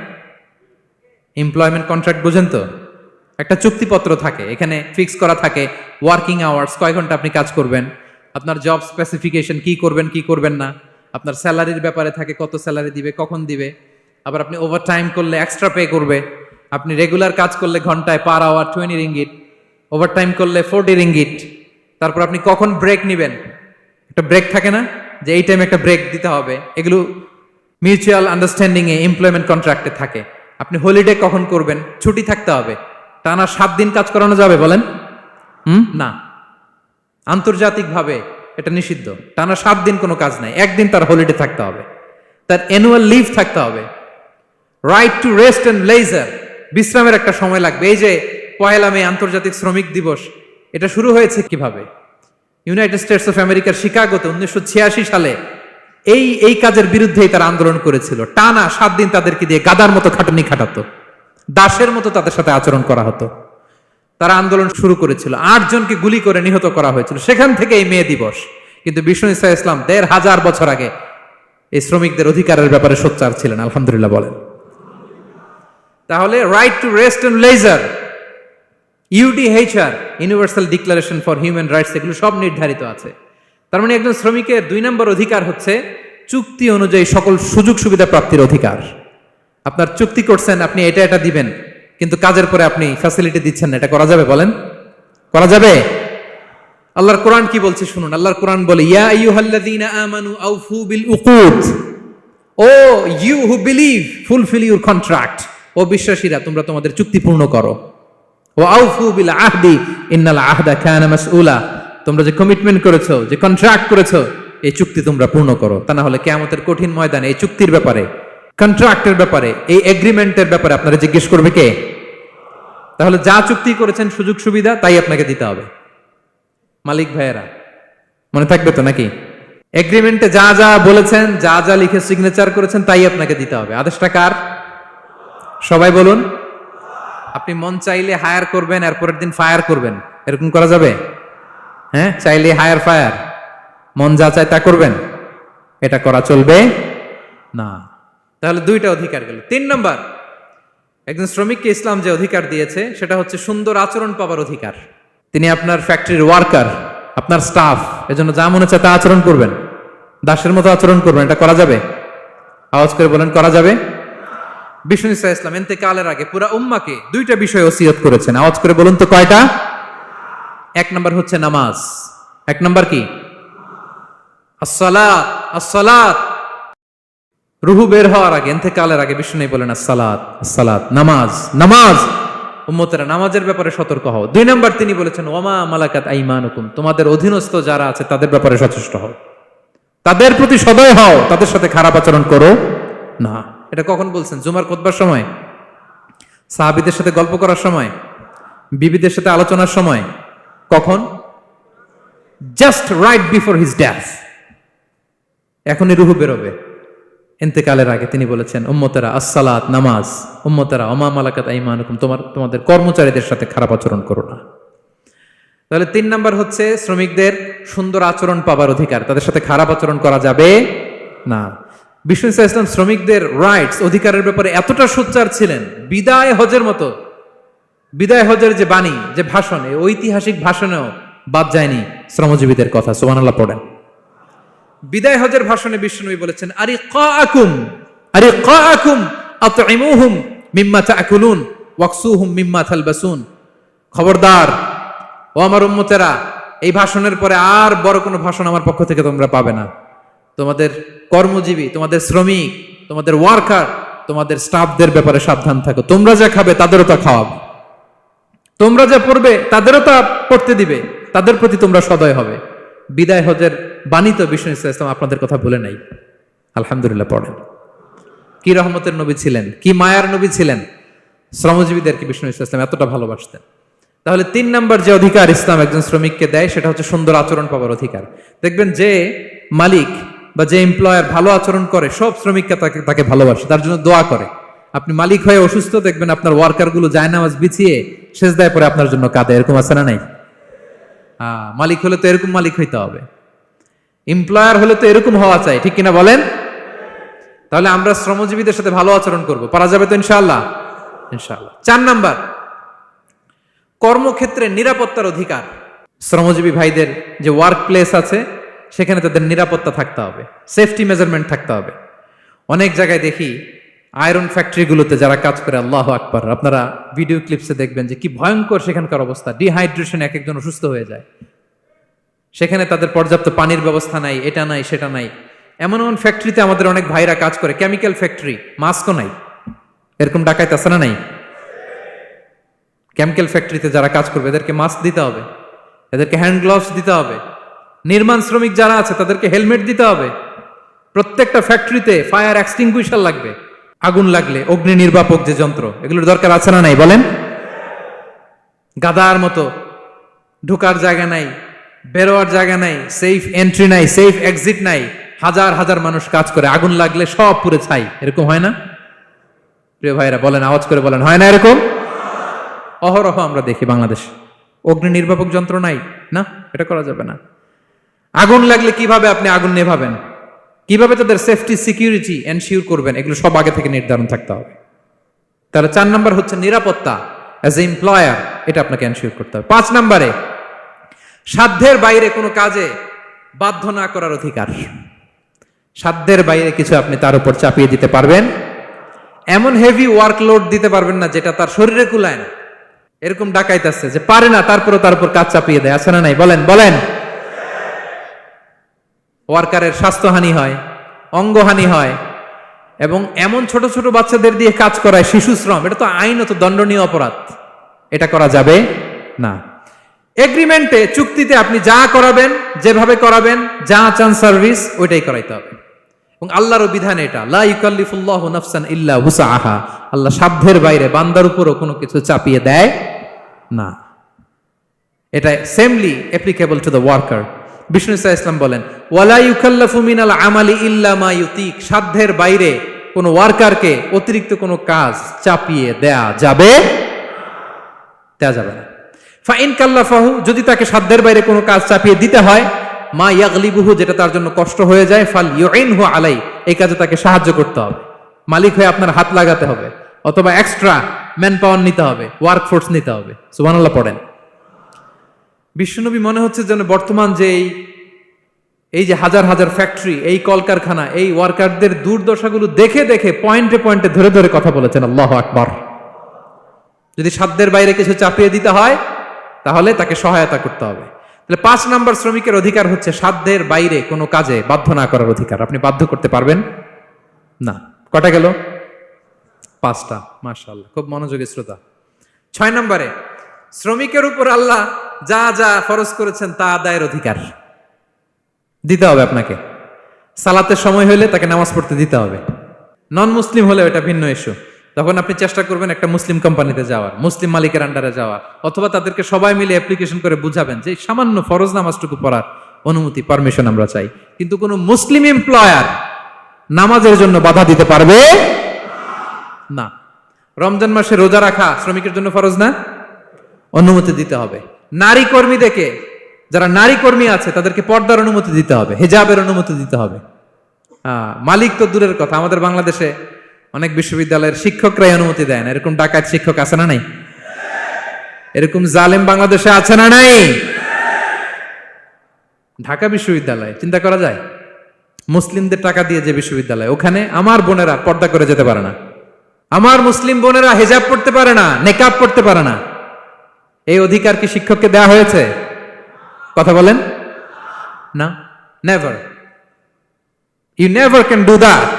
A: এমপ্লয়মেন্ট কন্ট্রাক্ট বুঝেন তো? একটা চুক্তিপত্র থাকে, এখানে ফিক্স করা থাকে ওয়ার্কিং আওয়ার্স, কয় ঘন্টা আপনি কাজ করবেন, আপনার জব স্পেসিফিকেশন, কি করবেন কি করবেন না, আপনার স্যালারির ব্যাপারে থাকে, কত স্যালারি দিবে, কখন দিবে, আবার আপনি ওভার টাইম করলে এক্সট্রা পে করবে, আপনি রেগুলার কাজ করলে ঘন্টায় per hour 20 ringgit, overtime করলে 40 রিঙ্গিট, তারপর আপনি কখন ব্রেক নেবেন, একটা ব্রেক থাকে না যে এই টাইমে একটা ব্রেক দিতে হবে, এগুলো মিউচুয়াল আন্ডারস্ট্যান্ডিং এ এমপ্লয়মেন্ট কন্ট্রাক্টে থাকে। আপনি হলিডে কখন করবেন, ছুটি থাকতে হবে, টানা 7 দিন কাজ করানো যাবে বলেন? না, আন্তর্জাতিকভাবে এটা নিষিদ্ধ। টানা 7 দিন কোনো কাজ নাই, একদিন তার হলিডে থাকতে হবে, তার অ্যানুয়াল লিভ থাকতে হবে, right to rest and leisure, বিশ্রামের একটা সময় লাগবে। এই যে 1 মে আন্তর্জাতিক শ্রমিক দিবস, এটা শুরু হয়েছে কিভাবে? ইউনাইটেড স্টেটস অফ আমেরিকার শিকাগোতে 1986 সালে এই কাজের বিরুদ্ধেই তারা আন্দোলন করেছিল। টানা 7 দিন তাদেরকে দিয়ে গাদার মতো খাটানি খাটাতো, দাসের মতো তাদের সাথে আচরণ করা হতো। তারা আন্দোলন শুরু করেছিল, 8 জনকে গুলি করে নিহত করা হয়েছিল। সেখান থেকে এই মে দিবস। কিন্তু বিষ্ণু ইসা ইসলাম 1500 বছর আগে এই শ্রমিকদের অধিকারের ব্যাপারে সোচ্চার ছিলেন, আলহামদুলিল্লাহ বলেন। তাহলে right to rest and leisure, UDHR, universal declaration for human rights, এগুলো সব নির্ধারিত আছে। তার মানে একজন শ্রমিকের 2 নম্বর অধিকার হচ্ছে চুক্তি অনুযায়ী সকল সুযোগ সুবিধা প্রাপ্তির অধিকার। আপনার চুক্তি করছেন, আপনি এটা এটা দিবেন, কিন্তু কাজের পরে আপনি ফ্যাসিলিটি দিচ্ছেন না, এটা করা যাবে বলেন? করা যাবে? আল্লাহর কোরআন কি বলছে শুনুন। আল্লাহর কোরআন বলে, ইয়া আইয়ুহাল্লাযীনা আমানু আউফু বিল উকুদ, O you who believe fulfil your contract, ও বিশ্বাসীরা তোমরা তোমাদের চুক্তি পূর্ণ করো। ও আউফু বিল আহদি ইন্নাল আহদা কানা মাসউলা, তোমরা যে কমিটমেন্ট করেছো, যে কন্ট্রাক্ট করেছো, এই চুক্তি তোমরা পূর্ণ করো। তা না হলে কিয়ামতের কঠিন ময়দানে এই চুক্তির ব্যাপারে, কন্ট্রাক্টের ব্যাপারে, এই এগ্রিমেন্টের ব্যাপারে আপনারা জিজ্ঞেস করবে কে? তাহলে যা চুক্তি করেছেন সুযোগ সুবিধা তাই আপনাকে দিতে হবে। মালিক ভাইয়েরা মনে থাকবে তো নাকি? এগ্রিমেন্টে যা যা বলেছেন, যা যা লিখে সিগনেচার করেছেন তাই আপনাকে দিতে হবে। আদেশটা কার? সবাই বলুন। আপনি মন চাইলে হায়ার করবেন, এরপরের দিন ফায়ার করবেন, এরকম করা যাবে? হ্যাঁ, চাইলে হায়ার ফায়ার, মন যা চায় তা করবেন, এটা করা চলবে না। তাহলে 2টা অধিকার গেল। 3 নম্বর, একজন শ্রমিককে ইসলাম যে অধিকার দিয়েছে সেটা হচ্ছে সুন্দর আচরণ পাবার অধিকার। তিনি আপনার ফ্যাক্টরির ওয়ার্কার, আপনার স্টাফ, এজন্য যা মনে চায় তা আচরণ করবেন, দাসের মতো আচরণ করবেন, এটা করা যাবে? আওয়াজ করে বলেন, করা যাবে? বিষ্ণু ইসা ইসলাম ইন্তেকালের আগে পুরা উম্মাকে 2টা বিষয় ওসিয়ত করেছেন। আওয়াজ করে বলুন তো কয়টা? 1 নম্বর হচ্ছে নামাজ। 1 নম্বর কি? আসসালাত। আসসালাত, রুহু বের হওয়ার আগে, ইন্তেকালের আগে বিষ্ণু বলেন আসসালাত, আসসালাত, নামাজ, নামাজ। উম্মতেরা নামাজের ব্যাপারে সতর্ক হও। 2 নম্বর তিনি বলেছেন ওয়ামা মালাকাত আইমানুকুম, তোমাদের অধীনস্থ যারা আছে তাদের ব্যাপারে সচেষ্ট হও, তাদের প্রতি সদয় হও, তাদের সাথে খারাপ আচরণ করো না। এটা কখন বলছেন? জুমার খুতবার সময়, সাহাবীদের সাথে গল্প করার সময়, বিবিদের সাথে আলোচনার সময়। কখন? Just right before his death. এখনই রুহু বেরোবে, ইন্তেকালের আগে তিনি বলেছেন উম্মতেরা আসসালাত, নামাজ, উম্মতেরা ওমা মালাকাত আইমানুকুম, তোমাদের কর্মচারীদের সাথে খারাপ আচরণ করো না। তাহলে 3 নাম্বার হচ্ছে শ্রমিকদের সুন্দর আচরণ পাবার অধিকার, তাদের সাথে খারাপ আচরণ করা যাবে না। বিষ্ণু ইসা ইসলাম শ্রমিকদের রাইটস, অধিকারের ব্যাপারে এতটা সোচ্চার ছিলেন, বিদায় হজের মতো, বিদায় হজের যে বাণী, যে ভাষণ, এই ঐতিহাসিক ভাষণেও বাদ যায়নি শ্রমজীবীদের কথা। সুবহানাল্লাহ পড়েন। বিদায় হজের ভাষণে বিষ্ণু বলেছেন আরিকাকুম, আরিকাকুম আতইমুহুম মিম্মা তাকুলুন ওয়াকসুহুম মিম্মা তালবাসুন। খবরদার ও আমার উম্মতেরা, এই ভাষণের পরে আর বড় কোনো ভাষণ আমার পক্ষ থেকে তোমরা পাবে না। তোমাদের কর্মজীবী, তোমাদের শ্রমিক, তোমাদের ওয়ার্কার, তোমাদের স্টাফদের ব্যাপারে সাবধান থাকো। তোমরা যা খাবে তাদেরও তা খাওয়াবে, তোমরা যা পড়বে তাদেরও তা পড়তে দিবে, তাদের প্রতি তোমরা সদয় হবে। বিদায় হজের বাণী তো বিষ্ণু ইসলাম আপনাদের কথা বলে নাই। আলহামদুলিল্লাহ পড়েন। কি রহমতের নবী ছিলেন, কি মায়ার নবী ছিলেন। শ্রমজীবীদেরকে বিষ্ণু ইসলাম এতটা ভালোবাসতেন। তাহলে 3 নম্বর যে অধিকার ইসলাম একজন শ্রমিককে দেয় সেটা হচ্ছে সুন্দর আচরণ পাওয়ার অধিকার। দেখবেন যে মালিক বা যে এমপ্লয়ার ভালো আচরণ করে সব শ্রমিককে তাকে ভালোবাসে, তার জন্য দোয়া করে। আপনি মালিক হয়ে অসুস্থ, দেখবেন আপনার ওয়ার্কার গুলো জায়নামাজ বিছিয়ে সেজদায় পরে আপনার জন্য কাঁদে। এরকম আছে না নাই? মালিক হলে তো এরকম মালিক হইতে হবে, এমপ্লয়ার হলে তো এরকম হওয়া চাই, ঠিক কিনা বলেন? তাহলে আমরা শ্রমজীবীদের সাথে ভালো আচরণ করব, পারা যাবে তো ইনশাআল্লাহ? ইনশাআল্লাহ। 4 নাম্বার, কর্মক্ষেত্রে নিরাপত্তার অধিকার। শ্রমজীবী ভাইদের যে ওয়ার্ক প্লেস আছে সেখানে তাদের নিরাপত্তা থাকতে হবে, সেফটি মেজারমেন্ট থাকতে হবে। অনেক জায়গায় দেখি আয়রন ফ্যাক্টরিগুলোতে যারা কাজ করে, আল্লাহু আকবার, আপনারা ভিডিও ক্লিপসে দেখবেন যে কি ভয়ঙ্কর সেখানকার অবস্থা। ডিহাইড্রেশন, এক একজন অসুস্থ হয়ে যায়। সেখানে তাদের পর্যাপ্ত পানির ব্যবস্থা নাই, এটা নাই সেটা নাই। এমন এমন ফ্যাক্টরিতে আমাদের অনেক ভাইরা কাজ করে, কেমিক্যাল ফ্যাক্টরি, মাস্কও নাই। এরকম ডাকাইতে আছে না নাই? কেমিক্যাল ফ্যাক্টরিতে যারা কাজ করবে এদেরকে মাস্ক দিতে হবে, এদেরকে হ্যান্ড গ্লাভস দিতে হবে। নির্মাণ শ্রমিক যারা আছে তাদেরকে হেলমেট দিতে হবে। প্রত্যেকটা ফ্যাক্টরিতে ফায়ার এক্সটিংগুইশার লাগবে, আগুন লাগলে অগ্নি নির্বাপক যে যন্ত্র, এগুলোর দরকার আছে না নাই বলেন? গাদার মতো ঢোকার জায়গা নাই, বেরোয়ার জায়গা নাই, সেফ এন্ট্রি নাই, সেফ এক্সিট নাই। হাজার হাজার মানুষ কাজ করে, আগুন লাগলে সব পুড়ে ছাই। এরকম হয় না? প্রিয় ভাইরা বলেন, আওয়াজ করে বলেন, হয় না এরকম? অহরহ আমরা দেখি বাংলাদেশ। অগ্নি নির্বাপক যন্ত্র নাই, না, এটা করা যাবে না। আগুন লাগলে কিভাবে আপনি আগুন নেভাবেন, কিভাবে তাদের সেফটি সিকিউরিটি এনশিওর করবেন, এগুলো সব আগে থেকে নির্ধারণ থাকতে হবে। তাহলে 4 নাম্বার হচ্ছে নিরাপত্তা অ্যাজ এ এমপ্লয়ার, এটা আপনাকে এনশিওর করতে হবে। 5 নাম্বারে সাধ্যের বাইরে কোনো কাজে বাধ্য না করার অধিকার। সাধ্যের বাইরে কিছু আপনি তার উপর চাপিয়ে দিতে পারবেন, এমন হেভি ওয়ার্কলোড দিতে পারবেন না যেটা তার শরীরে কুলায় না। এরকম ডাকাইত আছে যে পারে না, তারপরে তার উপর কাজ চাপিয়ে দেয়, আছে না নাই বলেন? বলেন। ওয়ার্কারের স্বাস্থ্যহানি হয়, অঙ্গহানি হয়, এবং এমন ছোট ছোট বাচ্চাদের দিয়ে কাজ করায়, শিশু শ্রম, এটা তো আইনত দণ্ডনীয় অপরাধ। এটা করা যাবে না। এগ্রিমেন্টে, চুক্তিতে আপনি যা করাবেন, যেভাবে করাবেন, যা চান সার্ভিস, ওইটাই করাইতে হবে। এবং আল্লাহর বিধান এটা, লা ইউকাল্লিফুল্লাহু নাফসান ইল্লা উসআহা। আল্লাহ সাধ্যের বাইরে বান্দার উপরও কোনো কিছু চাপিয়ে দেয় না। এটা similarly applicable to the worker. বিষ্ণু ইসলাম বলেন, ওয়ালা ইউকাল্লাফু মিনাল আমালি ইল্লা মা ইউতিক। সাধ্যের বাইরে কোনো ওয়ার্কারকে অতিরিক্ত কোনো কাজ চাপিয়ে দেয়া যাবে না। ফাইন কাল্লাফাহু, যদি তাকে সাধ্যের বাইরে কোনো কাজ চাপিয়ে দিতে হয়, মা ইয়াগলিবুহু, যেটা তার জন্য কষ্ট হয়ে যায়, ফাল ইউইনহু আলাই, এই কাজে তাকে সাহায্য করতে হবে। মালিক হয়ে আপনার হাত লাগাতে হবে, অথবা এক্সট্রা ম্যান পাওয়ার নিতে হবে, ওয়ার্ক ফোর্স নিতে হবে। সুবহানাল্লাহ পড়েন। বিশ্বনবী মনে হচ্ছে যেন বর্তমান যে এই যে হাজার হাজার ফ্যাক্টরি, এই কলকারখানা, এই ওয়ার্কারদের দুর্দশাগুলো দেখে দেখে পয়েন্টে পয়েন্টে ধরে ধরে কথা বলেছেন। আল্লাহু আকবার। যদি সাধ্যের বাইরে কিছু চাপিয়ে দিতে হয় তাহলে তাকে সহায়তা করতে হবে। তাহলে 5 নাম্বার শ্রমিকের অধিকার হচ্ছে সাধ্যের বাইরে কোনো কাজে বাধ্য না করার অধিকার। আপনি বাধ্য করতে পারবেন না। কটা গেল? 5টা। মাশাআল্লাহ, খুব মনোযোগী শ্রোতা। 6 নম্বরে শ্রমিকের উপর আল্লাহ যা যা ফরজ করেছেন তা আদায়ের অধিকার দিতে হবে আপনাকে। সালাতের সময় হলে তাকে নামাজ পড়তে দিতে হবে। নন মুসলিম হলে এটা ভিন্ন ইস্যু। তখন আপনি চেষ্টা করবেন একটা মুসলিম কোম্পানিতে যাওয়ার, মুসলিম মালিকের আন্ডারে যাওয়ার, অথবা তাদেরকে সবাই মিলে অ্যাপ্লিকেশন করে বুঝাবেন যে সামান্য ফরজ নামাজটুকু পড়ার অনুমতি, পারমিশন আমরা চাই। কিন্তু কোনো মুসলিম এমপ্লয়ার নামাজের জন্য বাধা দিতে পারবে না। রমজান মাসে রোজা রাখা শ্রমিকের জন্য ফরজ না? অনুমতি দিতে হবে। নারী কর্মীদেরকে, যারা নারী কর্মী আছে তাদেরকে পর্দার অনুমতি দিতে হবে, হিজাবের অনুমতি দিতে হবে। মালিক তো দূরের কথা, আমাদের বাংলাদেশে অনেক বিশ্ববিদ্যালয়ের শিক্ষকরাই অনুমতি দেয় না। এরকম ডাকাত শিক্ষক আছে না নাই? এরকম জালেম বাংলাদেশে আছে না নাই? ঢাকা বিশ্ববিদ্যালয় চিন্তা করা যায়, মুসলিমদের টাকা দিয়ে যে বিশ্ববিদ্যালয়, ওখানে আমার বোনেরা পর্দা করে যেতে পারে না, আমার মুসলিম বোনেরা হিজাব পড়তে পারে না, নেকাব পড়তে পারে না। এই অধিকার কি শিক্ষককে দেওয়া হয়েছে? কথা বলেন না, never. You never can do that.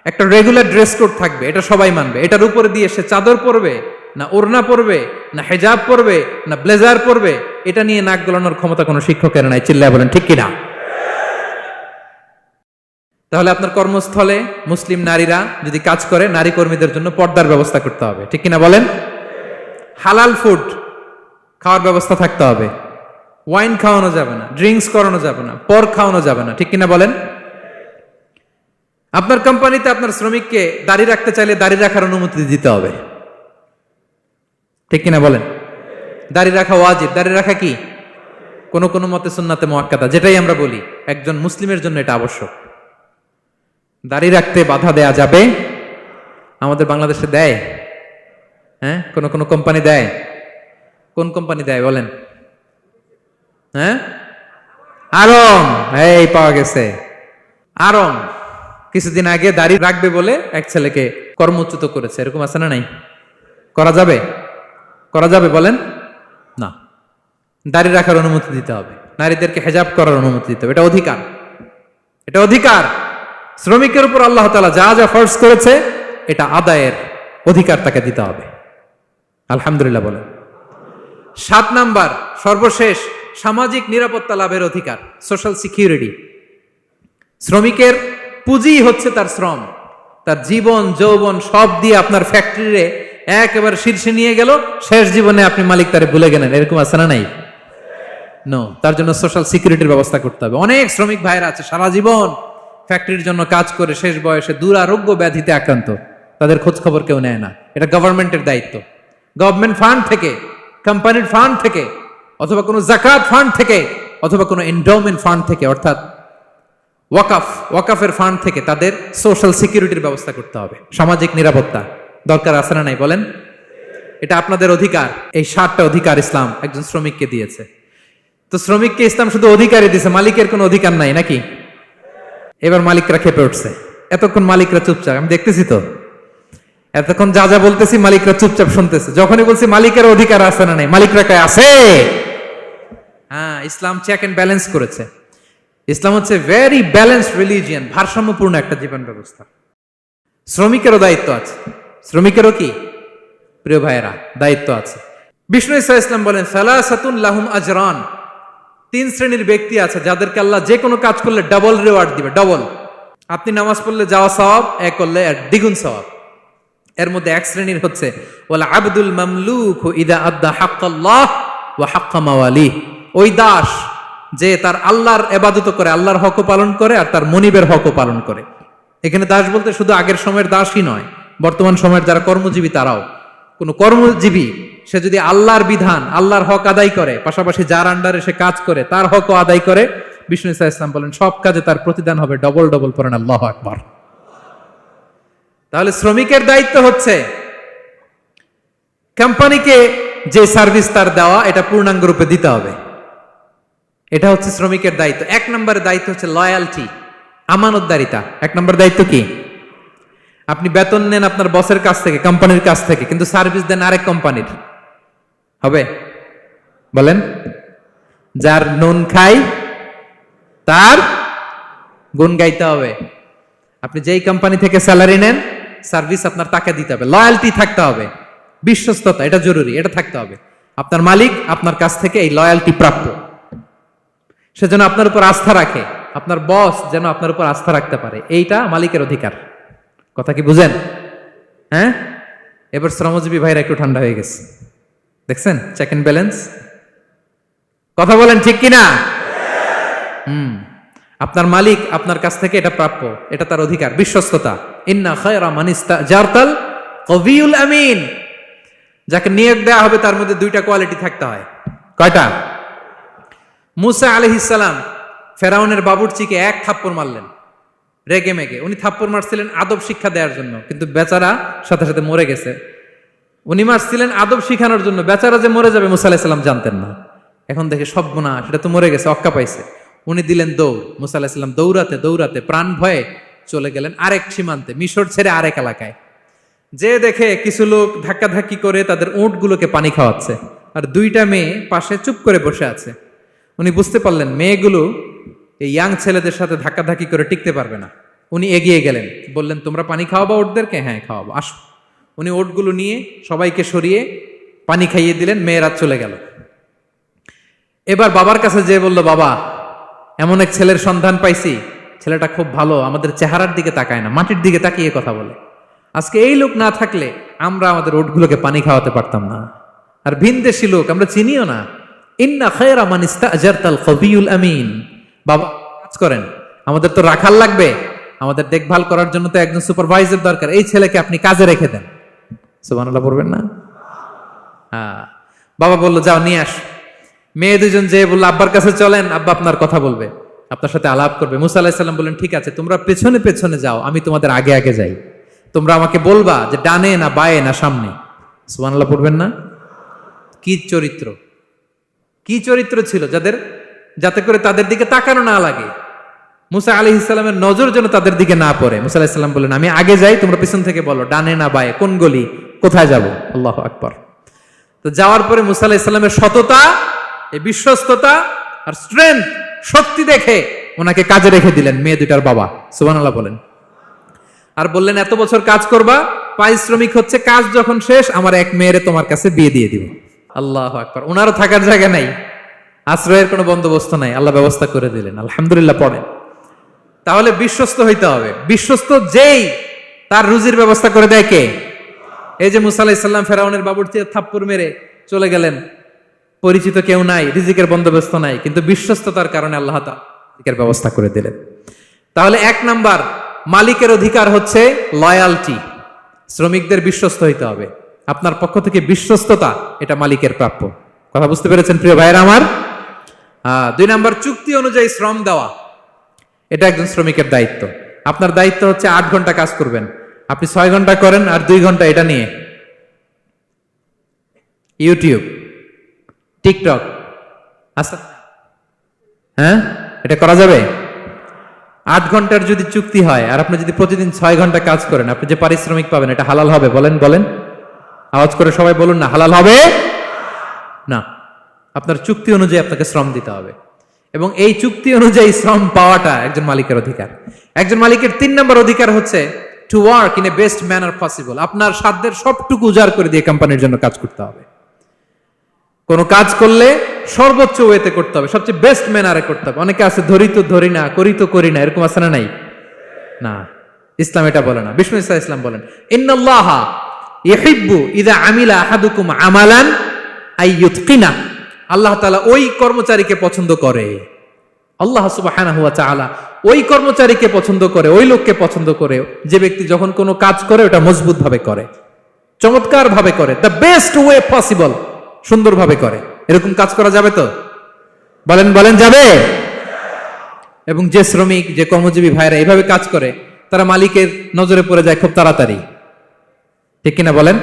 A: একটা রেগুলার ড্রেস কোড থাকবে, এটা সবাই মানবে। এটার উপরে দিয়ে সে চাদর পরবে না ওড়না পরবে না হেজাব পরবে না ব্লেজার পরবে, এটা নিয়ে নাক গলানোর ক্ষমতা কোনো শিক্ষকের নাই। চিল্লায় বলেন ঠিক কিনা? তাহলে আপনার কর্মস্থলে মুসলিম নারীরা যদি কাজ করে, নারী কর্মীদের জন্য পর্দার ব্যবস্থা করতে হবে, ঠিক কিনা বলেন? হালাল ফুড খাওয়ার ব্যবস্থা থাকতে হবে। ওয়াইন খাওয়ানো যাবে না, ড্রিঙ্কস করানো যাবে না, পর খাওয়ানো যাবে না, ঠিক কিনা বলেন? আপনার কোম্পানিতে আপনার শ্রমিককে দাড়ি রাখতে চাইলে দাড়ি রাখার অনুমতি দিতে হবে, ঠিক কিনা বলেন? দাড়ি রাখা ওয়াজিব। দাড়ি রাখা কি? কোন কোন মতে সুন্নাতে মুআক্কাদা, যেটাই আমরা বলি একজন মুসলিমের জন্য এটা আবশ্যক। দাড়ি রাখতে বাধা দেয়া যাবে? আমাদের বাংলাদেশে দেয়? হ্যাঁ, কোন কোন কোম্পানি দেয়। কোন কোম্পানি দেয় বলেন? হ্যাঁ, আরং। এই পাওয়া গেছে আরং। কিছুদিন আগে দাড়ি রাখবে বলে এক ছেলেকে কর্মচ্যুত করেছে, এরকম আছে না নাই? করা যাবে? করা যাবে বলেন? না, দাড়ি রাখার অনুমতি দিতে হবে, নারীদেরকে হেজাব করার অনুমতি দিতে হবে, এটা অধিকার। এটা অধিকার। শ্রমিকের উপর আল্লাহ তাআলা যা যা ফরজ করেছে এটা আদায়ের অধিকার তাকে দিতে হবে। আলহামদুলিল্লাহ বলেন। 7 নাম্বার, সর্বশেষ, সামাজিক নিরাপত্তা লাভের অধিকার, সোশ্যাল সিকিউরিটি। শ্রমিকের পুঁজি হচ্ছে তার শ্রম, তার জীবন যৌবন সব দিয়ে আপনার ফ্যাক্টরিরে একেবারে শীর্ষে নিয়ে গেল, শেষ জীবনে আপনি মালিক তারে ভুলে গেলেন, এরকম আছে না নাই? নো, তার জন্য সোশ্যাল সিকিউরিটির ব্যবস্থা করতে হবে। অনেক শ্রমিক ভাইরা আছে সারা জীবন ফ্যাক্টরির জন্য কাজ করে শেষ বয়সে দুরারোগ্য ব্যাধিতে আক্রান্ত, তাদের খোঁজ খবর কেউ নেয় না। এটা গভর্নমেন্টের দায়িত্ব। গভর্নমেন্ট ফান্ড থেকে, কোম্পানির ফান্ড থেকে, অথবা কোনো জাকাত ফান্ড থেকে, অথবা কোনো এন্ডাওমেন্ট ফান্ড থেকে, অর্থাৎ ওয়াকাফের ফান্ড থেকে তাদের সোশ্যাল সিকিউরিটির ব্যবস্থা করতে হবে। সামাজিক নিরাপত্তা দরকার আছে না নাই বলেন? এটা আপনাদের অধিকার। এই 7টা অধিকার ইসলাম একজন শ্রমিককে দিয়েছে। তো শ্রমিককে ইসলাম শুধু অধিকারই দিয়েছে, মালিকের কোনো অধিকার নাই নাকি? এবার মালিকরা খেপে উঠছে। এতক্ষণ মালিকরা চুপচাপ, আমি দেখতেছি তো, এতক্ষণ যা যা বলতেছি মালিকরা চুপচাপ শুনতেছে। যখনই বলছি মালিকের অধিকার আছে না নাই, মালিকরা কয় আছে। হ্যাঁ, ইসলাম চেক এন্ড ব্যালেন্স করেছে। ইসলাম হচ্ছে ভেরি ব্যালেন্সড রিলিজিয়ান, ভারসাম্যপূর্ণ একটা জীবন ব্যবস্থা। শ্রমিকেরও দায়িত্ব আছে। শ্রমিকেরও কি প্রিয় ভাইয়েরা দায়িত্ব আছে। বিষ্ণু ইসা ইসলাম বলেন, সালাসাতুন লাহুম আজরান, 3 শ্রেণীর ব্যক্তি আছে যাদেরকে আল্লাহ যে কোনো কাজ করলে ডাবল রিওয়ার্ড দিবে, ডাবল। আপনি নামাজ পড়লে যাওয়া সওয়াব, এক করলে দ্বিগুণ সওয়াব। এর মধ্যে এক শ্রেণীর হচ্ছে ওয়াল আবদুল মামলুক ইদা আদ্দা হাক্কাল্লাহ ওয়া হাক্কা মাওয়ালি, ওই দাস যে তার আল্লাহর ইবাদত করে, আল্লাহর হকও পালন করে আর তার মনিবের হকও পালন করে। এখানে দাস বলতে শুধু আগের সময়ের দাসই নয়, বর্তমান সময়ের যারা কর্মজীবী তারাও। কোন কর্মজীবী সে যদি আল্লাহর বিধান, আল্লাহর হক আদায় করে, পাশাপাশি যার আন্ডারে সে কাজ করে তার হকও আদায় করে, বিষ্ণু ইসা ইসলাম বলেন সব কাজে তার প্রতিদান হবে ডবল ডবল। পড়েন আল্লাহু আকবার। তাহলে শ্রমিকের দায়িত্ব হচ্ছে কোম্পানিকে যে সার্ভিস তার দেওয়া এটা পূর্ণাঙ্গ রূপে দিতে হবে। এটা হচ্ছে শ্রমিকের দায়িত্ব। 1 নম্বরের দায়িত্ব হচ্ছে লয়ালটি, আমানতদারিতা। 1 নম্বর দায়িত্ব কি? আপনি বেতন নেন আপনার বসের কাছ থেকে, কোম্পানির কাছ থেকে, কিন্তু সার্ভিস দেন আরেক কোম্পানির, হবে? বলেন। যার নুন খাই তার গুণ গাইতে হবে। আপনি যেই কোম্পানি থেকে স্যালারি নেন, সার্ভিস আপনার তাকে দিতে হবে। লয়ালটি থাকতে হবে, বিশ্বস্ততা, এটা জরুরি, এটা থাকতে হবে। আপনার মালিক আপনার কাছ থেকে এই লয়ালটি প্রাপ্য, সে যেন আপনার উপর আস্থা রাখে, আপনার বস যেন আপনার উপর আস্থা রাখতে পারে, এইটা মালিকের অধিকার। কথা কি বুঝেন? হ্যাঁ, এবার শ্রমজীবী ভাইরা একটু ঠান্ডা হয়ে গেছে, দেখছেন চেক এন্ড ব্যালেন্স। কথা বলেন ঠিক কিনা? আপনার মালিক আপনার কাছ থেকে এটা প্রাপ্য, এটা তার অধিকার, বিশ্বস্ততা। ইন্না খায়রা মান ইস্তাজারতাল কবিউল আমিন, যাকে নিয়োগ দেওয়া হবে তার মধ্যে 2টা কোয়ালিটি থাকতে হয়। কয়টা? মুসা আলাইহিস সালাম ফেরাউনের বাবুর্চিকে 1 থাপ্পড় মারলেন রেগে মেগে। উনি থাপ্পড় মারছিলেন আদব শিক্ষা দেওয়ার জন্য, কিন্তু বেচারা সাথে সাথে মরে গেছে। উনি মারছিলেন আদব শিখানোর জন্য, বেচারা যে মরে যাবে মুসা আলাইহিস সালাম জানতেন না। এখন দেখে সর্বনাশ, সেটা তো মরে গেছে, অক্কা পাইছে। উনি দিলেন দৌড়। মুসা আলাইহিস সালাম দৌড়াতে দৌড়াতে প্রাণ ভয়ে চলে গেলেন আরেক সীমান্তে, মিশর ছেড়ে আরেক এলাকায়। যে দেখে কিছু লোক ধাক্কাধাক্কি করে তাদের উটগুলোকে পানি খাওয়াচ্ছে, আর 2টা মেয়ে পাশে চুপ করে বসে আছে। উনি বুঝতে পারলেন মেয়েগুলো এই ইয়াং ছেলেদের সাথে ধাক্কাধাক্কি করে টিকতে পারবে না। উনি এগিয়ে গেলেন, বললেন তোমরা পানি খাওয়াবো ওটদেরকে? হ্যাঁ খাওয়াবো, আসো। উনি ওটগুলো নিয়ে সবাইকে সরিয়ে পানি খাইয়ে দিলেন, মেয়েরা চলে গেল। এবার বাবার কাছে যেয়ে বলল, বাবা এমন এক ছেলের সন্ধান পাইছি, ছেলেটা খুব ভালো, আমাদের চেহারার দিকে তাকায় না, মাটির দিকে তাকিয়ে কথা বলে। আজকে এই লোক না থাকলে আমরা আমাদের ওটগুলোকে পানি খাওয়াতে পারতাম না। আর ভিনদেশি লোক, আমরা চিনিও না, ইন্না খায়রা মান ইস্তাজারতাল কবিয়ুল আমিন। বাবা কাজ করেন, আমাদের তো রাখাল লাগবে, আমাদের দেখভাল করার জন্য তো একজন সুপারভাইজার দরকার, এই ছেলেকে আপনি কাজে রেখে দেন। সুবহানাল্লাহ পড়বেন না? হ্যাঁ, বাবা বললো যাও নিয়ে আস। মেয়ে দুজন যে বললো আব্বার কাছে চলেন, আব্বা আপনার কথা বলবে, আপনার সাথে আলাপ করবে। মুসা আলাইহিস সালাম বললেন ঠিক আছে, তোমরা পেছনে পেছনে যাও, আমি তোমাদের আগে আগে যাই, তোমরা আমাকে বলবা যে ডানে না বায়ে না সামনে। সুবহানাল্লাহ পড়বেন না? কি চরিত্র, কি চরিত্র ছিল যাতে করে তাদের দিকে তাকানো না লাগে, মুসা আলাইহিস সালামের নজর যেন তাদের দিকে না পড়ে। মুসা আলাইহিস সালাম বললেন আমি আগে যাই, তোমরা পিছন থেকে বলো ডানে না বায়ে, কোন গলি, কোথায় যাব। আল্লাহু আকবার। তো যাওয়ার পরে মুসা আলাইহিস সালামের সততা, এই বিশ্বস্ততা আর স্ট্রেংথ, শক্তি দেখে ওনাকে কাজে রেখে দিলেন মেয়ে দুটার বাবা। সুবহানাল্লাহ বলেন। আর বললেন এত বছর কাজ করবা, পারিশ্রমিক হচ্ছে কাজ যখন শেষ আমার এক মেয়েরে তোমার কাছে বিয়ে দিয়ে দিব। আল্লাহু আকবার। ওনারও থাকার জায়গা নাই, আশ্রয়ের কোনো বন্দোবস্ত নাই, আল্লাহ ব্যবস্থা করে দিলেন। আলহামদুলিল্লাহ পড়েন। তাহলে বিশ্বস্ত হইতে হবে। বিশ্বস্ত যেই তার রুজির ব্যবস্থা করে দেয় কে? এই যে মুসা আলাইহিস সালাম ফেরাউনের বাবুর্চিতে থাপ্পড় মেরে চলে গেলেন, পরিচিত কেউ নাই, রিজিকের বন্দোবস্ত নাই, কিন্তু বিশ্বস্ততার কারণে আল্লাহ তাআলা রিজিকের ব্যবস্থা করে দিলেন। তাহলে এক নাম্বার মালিকের অধিকার হচ্ছে লয়ালটি, শ্রমিকদের বিশ্বস্ত হইতে হবে। আপনার পক্ষ থেকে বিশ্বস্ততা, এটা মালিকের প্রাপ্য। কথা বুঝতে পেরেছেন প্রিয় ভাইরা আমার? 2 নাম্বার চুক্তি অনুযায়ী শ্রম দেওয়া, এটা একজন শ্রমিকের দায়িত্ব। আপনার দায়িত্ব হচ্ছে 8 ঘন্টা কাজ করবেন, আপনি 6 ঘন্টা করেন আর 2 ঘন্টা এটা নিয়ে ইউটিউব, টিকটক, আচ্ছা হ্যাঁ এটা করা যাবে? 8 ঘন্টার যদি চুক্তি হয় আর আপনি যদি প্রতিদিন 6 ঘন্টা কাজ করেন, আপনি যে পারিশ্রমিক পাবেন এটা হালাল হবে? বলেন বলেন, আওয়াজ করে সবাই বলুন না, হালাল হবে না। আপনার চুক্তি অনুযায়ী আপনাকে শ্রম দিতে হবে, এবং এই চুক্তি অনুযায়ী শ্রম পাওয়াটা একজন মালিকের অধিকার। একজন মালিকের 3 নম্বর অধিকার হচ্ছে to work in a best manner possible. আপনার সাধ্যের সবটুকু উজাড় করে দিয়ে কোম্পানির জন্য কাজ করতে হবে। কোন কাজ করলে সর্বোচ্চ ওয়েতে করতে হবে, সবচেয়ে বেস্ট ম্যানারে করতে হবে। অনেকে আছে ধরি তো ধরি না, করি তো করি না, এরকম আছে না? নাই না, ইসলাম এটা বলে না। বিষ্ণু ইসলাম বলেন ইন্নাল্লাহা ইউহিব্বু ইযা আমিলা আহাদুকুম আমালান আইয়ুতকিনা। আল্লাহ তাআলা ওই কর্মচারীকে পছন্দ করে, আল্লাহ সুবহানাহু ওয়া তাআলা ওই কর্মচারীকে পছন্দ করে, ওই লোককে পছন্দ করে যে ব্যক্তি যখন কোনো কাজ করে ওটা মজবুত ভাবে করে, চমৎকার ভাবে করে, দ্য বেস্ট ওয়ে পসিবল, সুন্দরভাবে করে। এরকম কাজ করা যাবে তো? বলেন বলেন যাবে? এবং যে শ্রমিক, যে কর্মজীবী ভাইরা এইভাবে কাজ করে তারা মালিকের নজরে পড়ে যায় খুব তাড়াতাড়ি, ঠিক কিনা বলেন?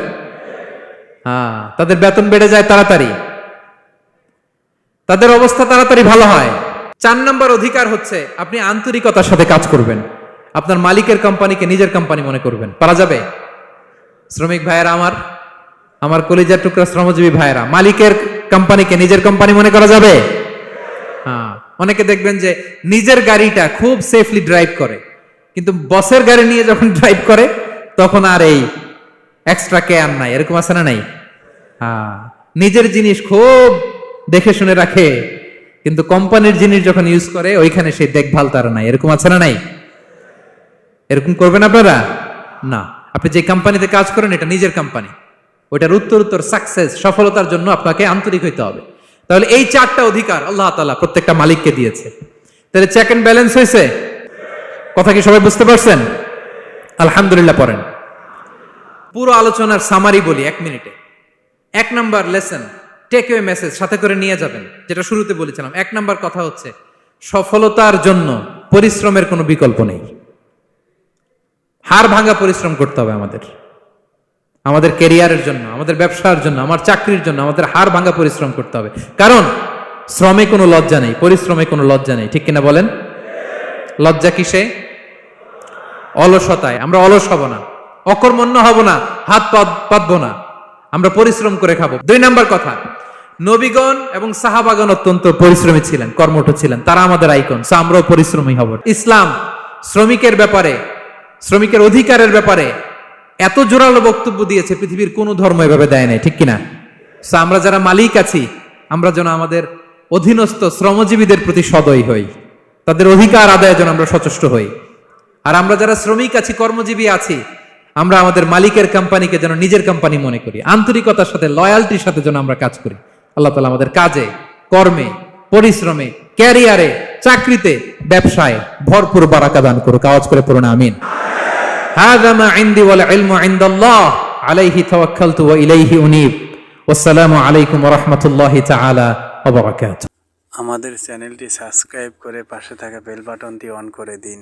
A: তাদের বেতন বেড়ে যায় তাড়াতাড়ি, তাদের অবস্থা তাড়াতাড়ি ভালো হয়। 4 নম্বর অধিকার হচ্ছে আপনি আন্তরিকতার সাথে কাজ করবেন, আপনার মালিকের কোম্পানিকে নিজের কোম্পানি মনে করবেন। পারা যাবে? শ্রমিক ভাইয়েরা আমার কলিজার টুকরা শ্রমজীবী ভাইয়েরা, মালিকের কোম্পানিকে নিজের কোম্পানি মনে করা যাবে? অনেকে দেখবেন যে নিজের গাড়িটা খুব সেফলি ড্রাইভ করে, কিন্তু বসের গাড়ি নিয়ে যখন ড্রাইভ করে তখন আর এই এক্সট্রা কেয়ার নাই, এরকম আছে না? নাই। নিজের জিনিস খুব দেখে শুনে রাখে, কিন্তু কোম্পানির জিনিস যখন ইউজ করে ওইখানে সেই দেখভাল তার নাই, এরকম আছে না? নাই। এরকম করবেন আপনারা না। আপনি যে কোম্পানিতে কাজ করেন এটা নিজের কোম্পানি, ওইটার উত্তর সাকসেস, সফলতার জন্য আপনাকে আন্তরিক হইতে হবে। তাহলে এই 4টা অধিকার আল্লাহ তাআলা প্রত্যেকটা মালিককে দিয়েছে। তাহলে চেক এন্ড ব্যালেন্স হয়েছে। কথা কি সবাই বুঝতে পারছেন? আলহামদুলিল্লাহ পড়েন। পুরো আলোচনার সামারি বলি 1 মিনিটে। 1 number lesson, take away message সাথে করে নিয়ে যাবেন, যেটা শুরুতে বলেছিলাম। 1 নাম্বার কথা হচ্ছে সফলতার জন্য পরিশ্রমের কোনো বিকল্প নেই। হাড় ভাঙা পরিশ্রম করতে হবে আমাদের ক্যারিয়ারের জন্য, আমাদের ব্যবসার জন্য, আমার চাকরির জন্য আমাদের হাড় ভাঙা পরিশ্রম করতে হবে। কারণ শ্রমে কোনো লজ্জা নেই, পরিশ্রমে কোনো লজ্জা নেই, ঠিক কিনা বলেন? লজ্জা কিসে? অলসতায়। আমরা অলস হব না, অকর্মণ্য হব না, হাত পাতবো না, আমরা পরিশ্রম করে খাবো। 2 নাম্বার কথা, নবীগণ এবং সাহাবাগণ অত্যন্ত পরিশ্রমী ছিলেন, কর্মঠ ছিলেন, তারা আমাদের আইকন, আমরাও পরিশ্রমী হব। ইসলাম শ্রমিকের ব্যাপারে, শ্রমিকের অধিকারের ব্যাপারে এত জোরালো বক্তব্য দিয়েছে, পৃথিবীর কোন ধর্ম এভাবে দেয় নাই, ঠিক কিনা? আমরা যারা মালিক আছি আমরা যেন আমাদের অধীনস্থ শ্রমজীবীদের প্রতি সদয় হই, তাদের অধিকার আদায়ের জন্য আমরা সচেষ্ট হই। আর আমরা যারা শ্রমিক আছি, কর্মজীবী আছি, আমরা আমাদের মালিকের কোম্পানিকে যেন নিজের কোম্পানি মনে করি, আন্তরিকতার সাথে, লয়ালটির সাথে যেন আমরা কাজ করি। আল্লাহ তাআলা আমাদের কাজে কর্মে, পরিশ্রমে, ক্যারিয়ারে, চাকরিতে, ব্যবসায় ভরপুর বারাকা দান করুক। আওয়াজ করে পড়ুন আমিন। হাযা মা ইনদি ওয়াল ইলমু ইনদাল্লাহ আলাইহি তাওয়াক্কালতু ওয়া ইলাইহি উনীব। ওয়াসসালামু আলাইকুম ওয়া রাহমাতুল্লাহি তাআলা ওয়া বারাকাতুহু।
B: আমাদের চ্যানেলটি সাবস্ক্রাইব করে পাশে থাকা বেল বাটনটি অন করে দিন।